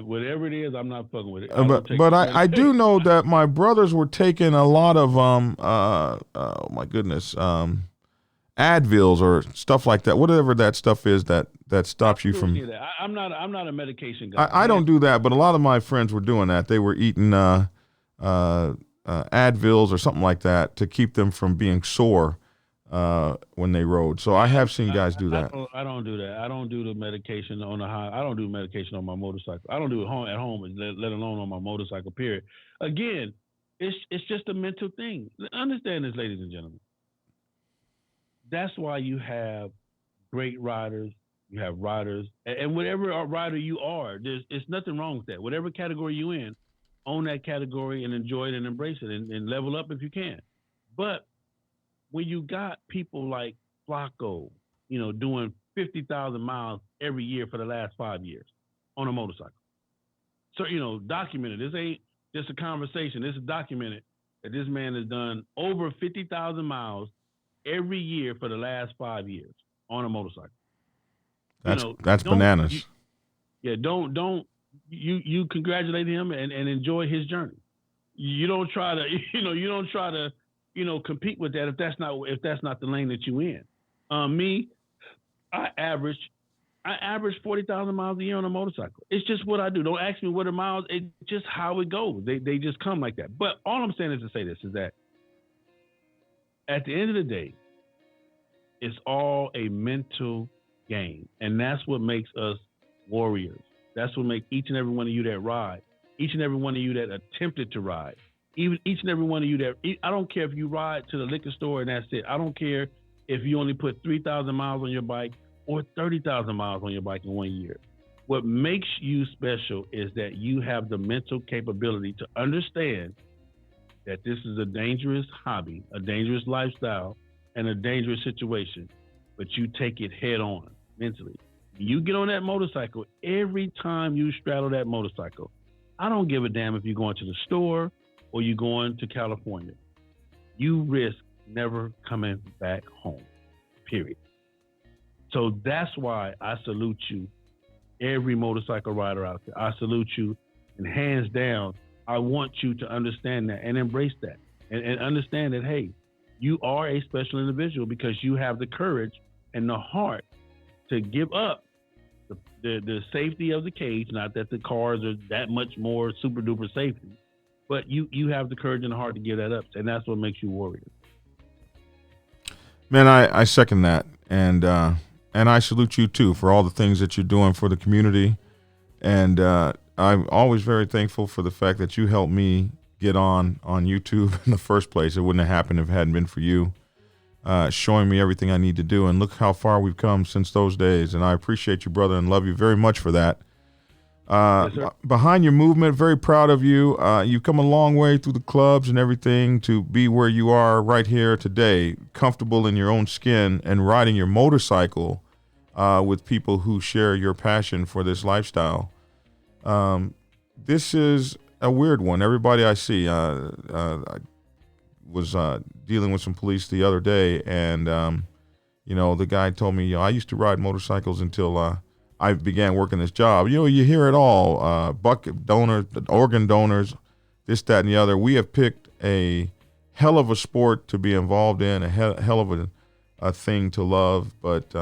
Whatever it is, I'm not fucking with it. But I do know that my brothers were taking a lot of oh my goodness, Advils or stuff like that. Whatever that stuff is that stops you from. I'm not a medication guy. I don't do that, but a lot of my friends were doing that. They were eating Advils or something like that to keep them from being sore when they rode. So I have seen guys do that. I don't do that. I don't do the medication on the high. I don't do medication on my motorcycle. I don't do it at home, let alone on my motorcycle, period. Again, it's just a mental thing. Understand this, ladies and gentlemen. That's why you have great riders. You have riders. And whatever rider you are, there's nothing wrong with that. Whatever category you in, own that category and enjoy it and embrace it and level up if you can. But when you got people like Flacco, doing 50,000 miles every year for the last 5 years on a motorcycle. So, documented. This ain't just a conversation. This is documented that this man has done over 50,000 miles every year for the last 5 years on a motorcycle. That's bananas. Don't you congratulate him and enjoy his journey. You don't try to compete with that if that's not the lane that you in. Me, I average 40,000 miles a year on a motorcycle. It's just what I do. Don't ask me what the miles. It's just how it goes. They just come like that. But all I'm saying is to say this is that at the end of the day, it's all a mental game, and that's what makes us warriors. That's what makes each and every one of you that ride, each and every one of you that attempted to ride. Even each and every one of you I don't care if you ride to the liquor store and that's it. I don't care if you only put 3,000 miles on your bike or 30,000 miles on your bike in 1 year. What makes you special is that you have the mental capability to understand that this is a dangerous hobby, a dangerous lifestyle, and a dangerous situation, but you take it head on mentally. You get on that motorcycle, every time you straddle that motorcycle, I don't give a damn if you're going to the store or you're going to California. You risk never coming back home. period. So that's why I salute you, every motorcycle rider out there. I salute you, and hands down, I want you to understand that and embrace that, and understand that, hey, you are a special individual because you have the courage and the heart to give up the safety of the cage. Not that the cars are that much more super duper safety, but you have the courage and the heart to give that up, and that's what makes you warrior. Man, I second that, and I salute you too for all the things that you're doing for the community, and I'm always very thankful for the fact that you helped me get on YouTube in the first place. It wouldn't have happened if it hadn't been for you showing me everything I need to do, and look how far we've come since those days, and I appreciate you, brother, and love you very much for that. Yes, behind your movement, very proud of you. You've come a long way through the clubs and everything to be where you are right here today, comfortable in your own skin and riding your motorcycle with people who share your passion for this lifestyle. This is a weird one. Everybody I see, I was dealing with some police the other day, and the guy told me, I used to ride motorcycles until I began working this job. You hear it all, bucket donors, organ donors, this, that, and the other. We have picked a hell of a sport to be involved in, a hell of a thing to love, but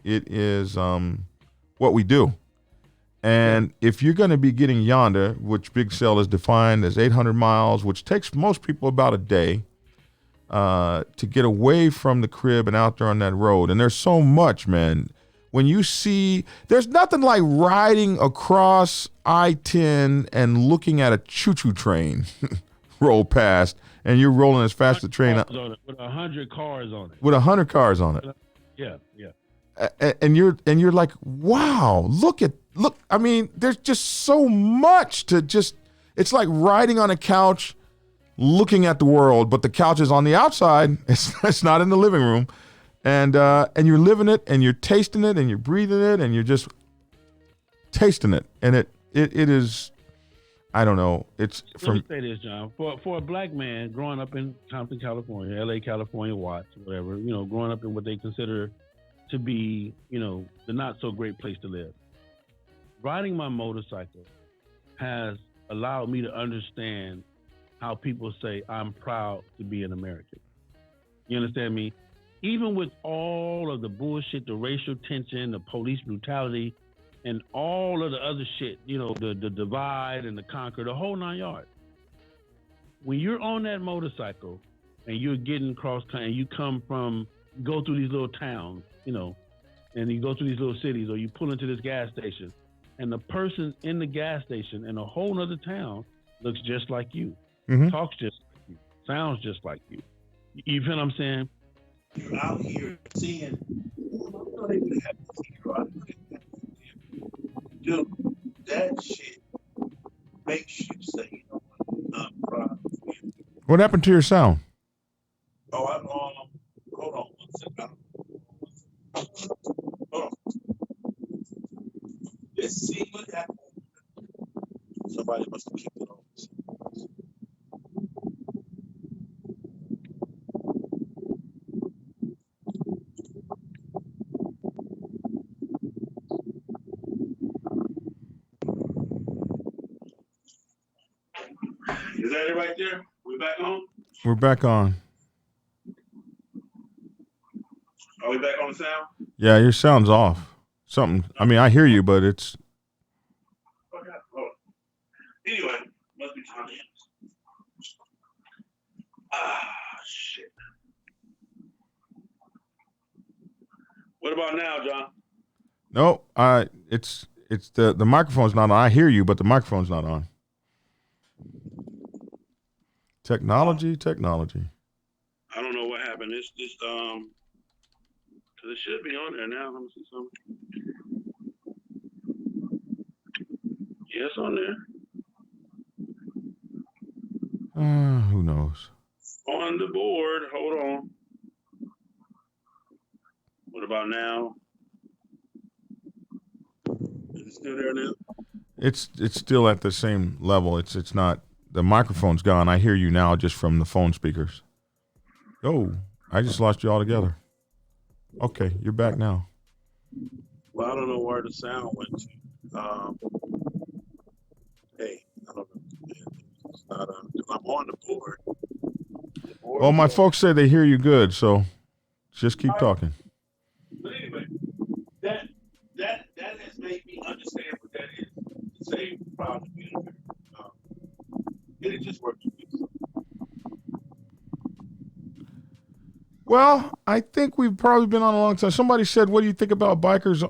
it is what we do. And if you're going to be getting yonder, which Big Cell is defined as 800 miles, which takes most people about a day to get away from the crib and out there on that road. And there's so much, man. When you see, there's nothing like riding across I-10 and looking at a choo-choo train roll past, and you're rolling as fast as the train. With 100 cars on it. With 100 cars on it. Yeah. And you're like, wow, look. I mean, there's just so much to just. It's like riding on a couch, looking at the world, but the couch is on the outside. It's not in the living room, and you're living it, and you're tasting it, and you're breathing it, and you're just tasting it, and it is. I don't know. It's Let me say this, John. For a black man growing up in Compton, California, LA, California, Watts, whatever, growing up in what they consider to be, the not so great place to live. Riding my motorcycle has allowed me to understand how people say, I'm proud to be an American. You understand me? Even with all of the bullshit, the racial tension, the police brutality, and all of the other shit, the divide and the conquer, the whole 9 yards. When you're on that motorcycle and you're getting cross country, and you go through these little towns, and you go through these little cities, or you pull into this gas station, and the person in the gas station in a whole nother town looks just like you, talks just like you, sounds just like you. You feel what I'm saying? You're out here seeing, dude, that shit makes you say, I'm proud of you. What happened to your sound? Oh, hold on 1 second. Hold on. Let's see what happened. Somebody must have kicked it off. Is that it right there? We back on? We're back on. Are we back on the sound? Yeah, your sound's off. Something. I mean, I hear you, but it's. Okay, hold on. Anyway, must be time to end. Shit. What about now, John? No, it's the microphone's not on. I hear you, but the microphone's not on. Technology. I don't know what happened. It's just it should be on there now. Let me see something. Yeah, it's on there. Who knows? On the board. Hold on. What about now? Is it still there now? It's still at the same level. It's not. The microphone's gone. I hear you now just from the phone speakers. Oh, I just lost you altogether. Okay, you're back now. Well, I don't know where the sound went to. Hey, I don't know. It's not, 'cause I'm on the board. The board Well, is my showing. folks say they hear you good, so just keep talking. But anyway, that that has made me understand what that is. The same problem we have. Um, and it just works. Well, I think we've probably been on a long time. Somebody said, "What do you think about bikers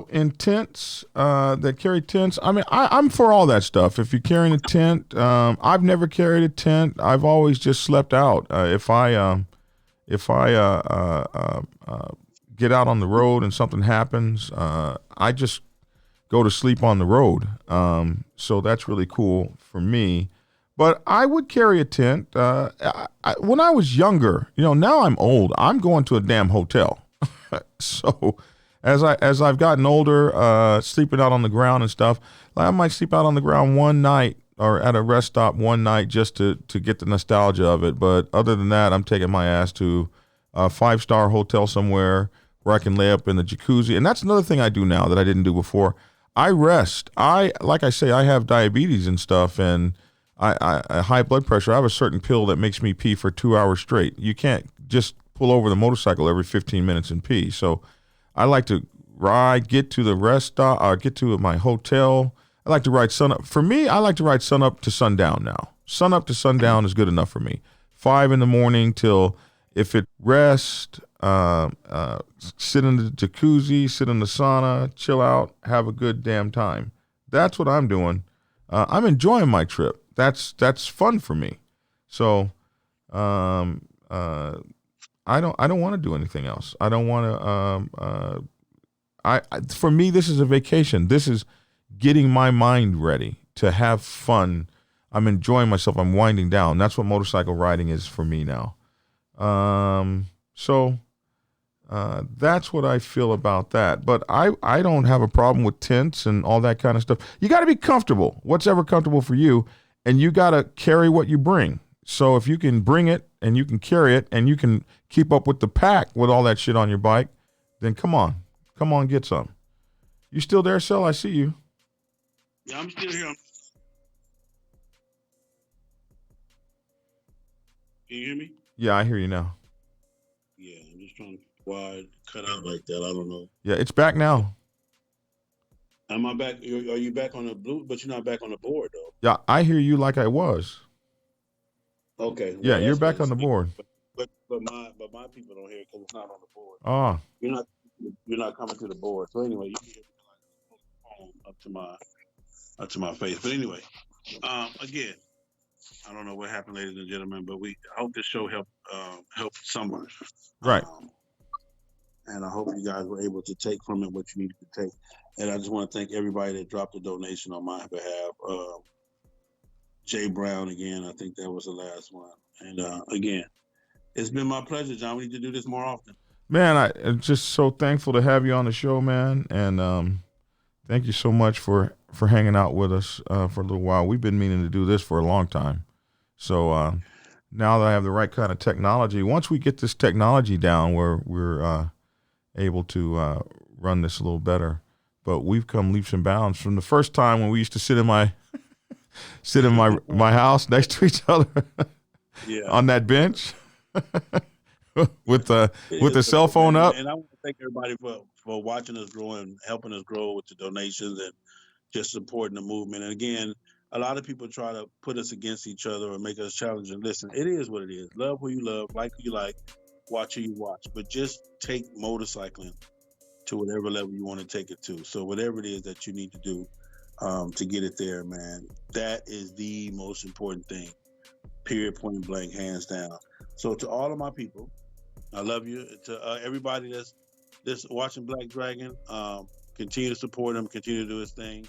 in tents that carry tents?" I mean, I'm for all that stuff. If you're carrying a tent, I've never carried a tent. I've always just slept out. If I get out on the road and something happens, I just go to sleep on the road. So that's really cool for me. But I would carry a tent. When I was younger, now I'm old. I'm going to a damn hotel. So as I've gotten older, sleeping out on the ground and stuff, I might sleep out on the ground one night or at a rest stop one night just to get the nostalgia of it. But other than that, I'm taking my ass to a 5-star hotel somewhere where I can lay up in the jacuzzi. And that's another thing I do now that I didn't do before. I rest. Like I say, I have diabetes and stuff, and I high blood pressure. I have a certain pill that makes me pee for 2 hours straight. You can't just pull over the motorcycle every 15 minutes and pee. So I like to ride, get to the rest stop, get to my hotel. I like to ride sun up. For me, I like to ride sun up to sundown now. Sun up to sundown is good enough for me. 5 in the morning till, if it rest, sit in the jacuzzi, sit in the sauna, chill out, have a good damn time. That's what I'm doing. I'm enjoying my trip. That's fun for me. So I don't want to do anything else. I don't want to. For me, this is a vacation. This is getting my mind ready to have fun. I'm enjoying myself. I'm winding down. That's what motorcycle riding is for me now. So that's what I feel about that. But I don't have a problem with tents and all that kind of stuff. You got to be comfortable. What's ever comfortable for you. And you got to carry what you bring. So if you can bring it and you can carry it and you can keep up with the pack with all that shit on your bike, then come on, get some. You still there, Cell? I see you. Yeah, I'm still here. Can you hear me? Yeah, I hear you now. Yeah, I'm just trying to why it cut out like that. I don't know. Yeah, it's back now. Am I back? Are you back on the blue? But you're not back on the board though. Yeah, I hear you like I was. Okay. Yeah, Well, you're back on the board. But my people don't hear it because it's not on the board. Ah, You're not coming to the board. So anyway, you can hear me like up to my face. But anyway, again, I don't know what happened, ladies and gentlemen, but I hope this show helped someone. right. And I hope you guys were able to take from it what you needed to take. And I just want to thank everybody that dropped a donation on my behalf. Jay Brown again, I think that was the last one. And again, it's been my pleasure, John. We need to do this more often. Man, I'm just so thankful to have you on the show, man. And thank you so much for hanging out with us for a little while. We've been meaning to do this for a long time. So now that I have the right kind of technology, once we get this technology down where we're able to run this a little better, but we've come leaps and bounds from the first time when we used to sit in my house next to each other on that bench with the cell phone up. And I want to thank everybody for watching us grow and helping us grow with the donations and just supporting the movement. And again, a lot of people try to put us against each other or make us challenging. Listen, it is what it is. Love who you love, like who you like, watch who you watch. But just take motorcycling to whatever level you want to take it to. So whatever it is that you need to do to get it there, man, that is the most important thing. Period, point blank, hands down. So to all of my people, I love you. To everybody that's watching Black Dragon, continue to support him, continue to do his thing.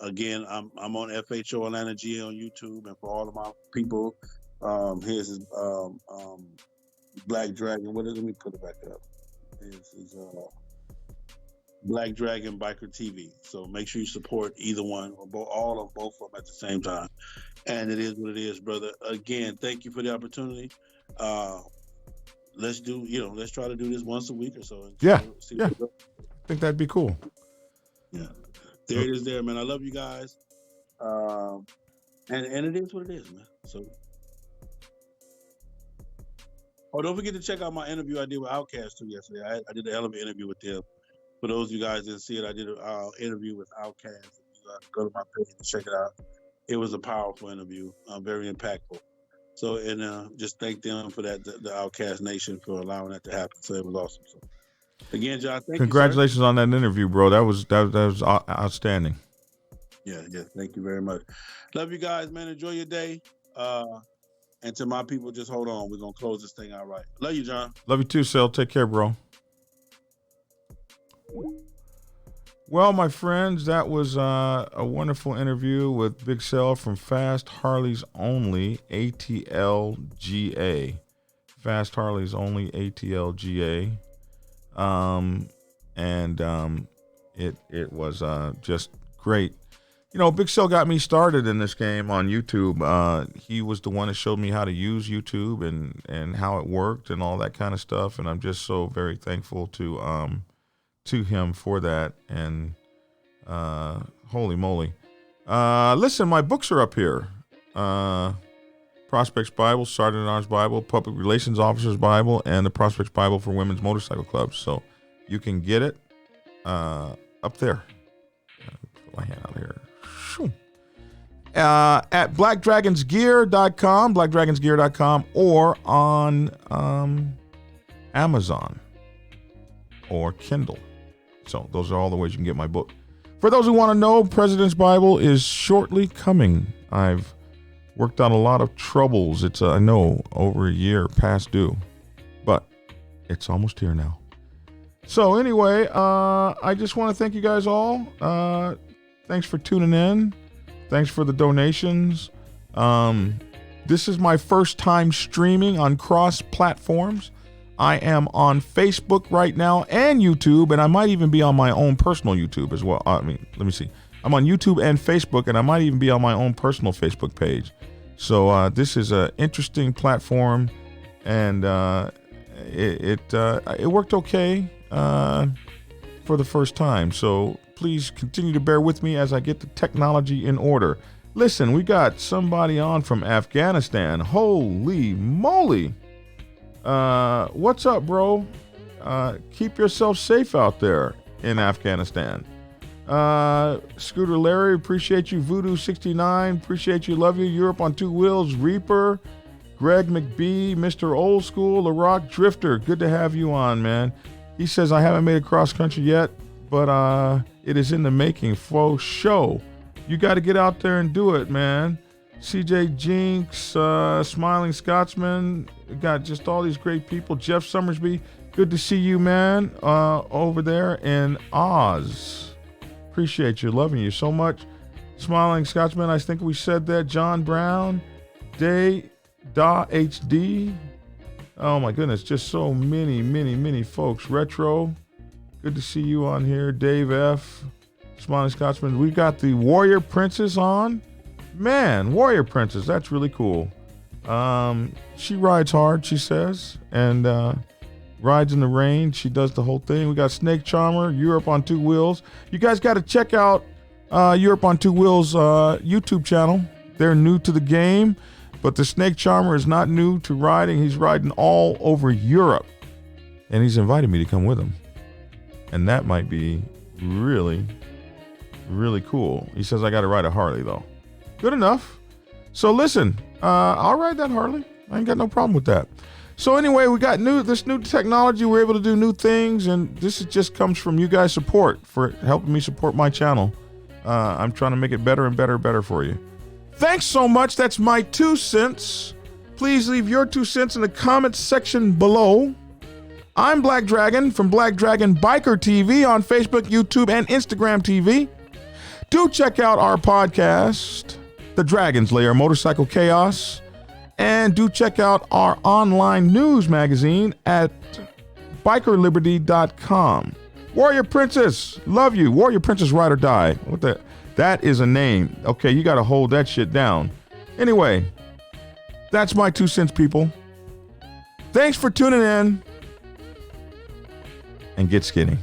Again, I'm on FHO Atlanta G on YouTube, and for all of my people, here's his Black Dragon. Let me put it back up. Here's his Black Dragon Biker TV. So make sure you support either one or both of them at the same time. And it is what it is, brother. Again, thank you for the opportunity. let's try to do this once a week or so. And see I think that'd be cool. Yeah, there it is, there, man. I love you guys, and it is what it is, man. So, don't forget to check out my interview I did with Outkast too yesterday. I did a hell of an interview with them. For those of you guys that didn't see it, I did an interview with Outkast. Go to my page and check it out. It was a powerful interview, very impactful. So, and just thank them for that, the Outkast Nation, for allowing that to happen. So it was awesome. So, again, John, congratulations on that interview, bro. That was outstanding. Yeah. Thank you very much. Love you guys, man. Enjoy your day. And to my people, just hold on. We're gonna close this thing out right. Love you, John. Love you too, Sel. Take care, bro. Well, my friends, that was a wonderful interview with Big Sel from Fast Harleys Only, ATLGA. Fast Harleys Only, ATLGA. It was just great. You know, Big Sel got me started in this game on YouTube. He was the one that showed me how to use YouTube and how it worked and all that kind of stuff. And I'm just so very thankful to him for that. And holy moly. Listen, my books are up here. Prospects Bible, Sergeant at Arms Bible, Public Relations Officer's Bible, and the Prospects Bible for Women's Motorcycle Clubs. So you can get it up there. Put my hand out here. At blackdragonsgear.com, or on Amazon or Kindle. So those are all the ways you can get my book. For those who want to know, President's Bible is shortly coming. I've worked out a lot of troubles. It's, I know, over a year past due, but it's almost here now. So anyway, I just want to thank you guys all. Thanks for tuning in. Thanks for the donations. This is my first time streaming on cross platforms. I am on Facebook right now and YouTube, and I might even be on my own personal YouTube as well. Let me see. I'm on YouTube and Facebook, and I might even be on my own personal Facebook page. So this is an interesting platform, and it worked okay for the first time. So please continue to bear with me as I get the technology in order. Listen, we got somebody on from Afghanistan. Holy moly. What's up, bro? Keep yourself safe out there in Afghanistan. Scooter Larry, appreciate you. Voodoo 69, appreciate you. Love you. Europe on Two Wheels, Reaper, Greg McBee, Mr. Old School, The Rock Drifter. Good to have you on, man. He says, I haven't made it cross country yet, but it is in the making. Faux show. You got to get out there and do it, man. CJ Jinx, Smiling Scotsman, got just all these great people. Jeff Summersby, good to see you, man, over there in Oz. Appreciate you, loving you so much. Smiling Scotsman, I think we said that. John Brown, Day Da HD. Oh my goodness, just so many folks. Retro, good to see you on here. Dave F, Smiling Scotsman. We got the Warrior Princess on. Man, Warrior Princess, that's really cool. She rides hard, she says, and rides in the rain. She does the whole thing. We got Snake Charmer, Europe on Two Wheels. You guys got to check out Europe on Two Wheels YouTube channel. They're new to the game, but the Snake Charmer is not new to riding. He's riding all over Europe, and he's invited me to come with him, and that might be really, really cool. He says I got to ride a Harley, though. Good enough. So listen, I'll ride that Harley. I ain't got no problem with that. So anyway, we got this new technology. We're able to do new things, and this just comes from you guys' support for helping me support my channel. I'm trying to make it better and better for you. Thanks so much. That's my 2 cents. Please leave your 2 cents in the comments section below. I'm Black Dragon from Black Dragon Biker TV on Facebook, YouTube, and Instagram TV. Do check out our podcast, The Dragon's Lair Motorcycle Chaos, and do check out our online news magazine at bikerliberty.com. Warrior Princess, love you. Warrior Princess Ride or Die. What the? That is a name. Okay, you got to hold that shit down. Anyway, that's my 2 cents, people. Thanks for tuning in, and get skinny.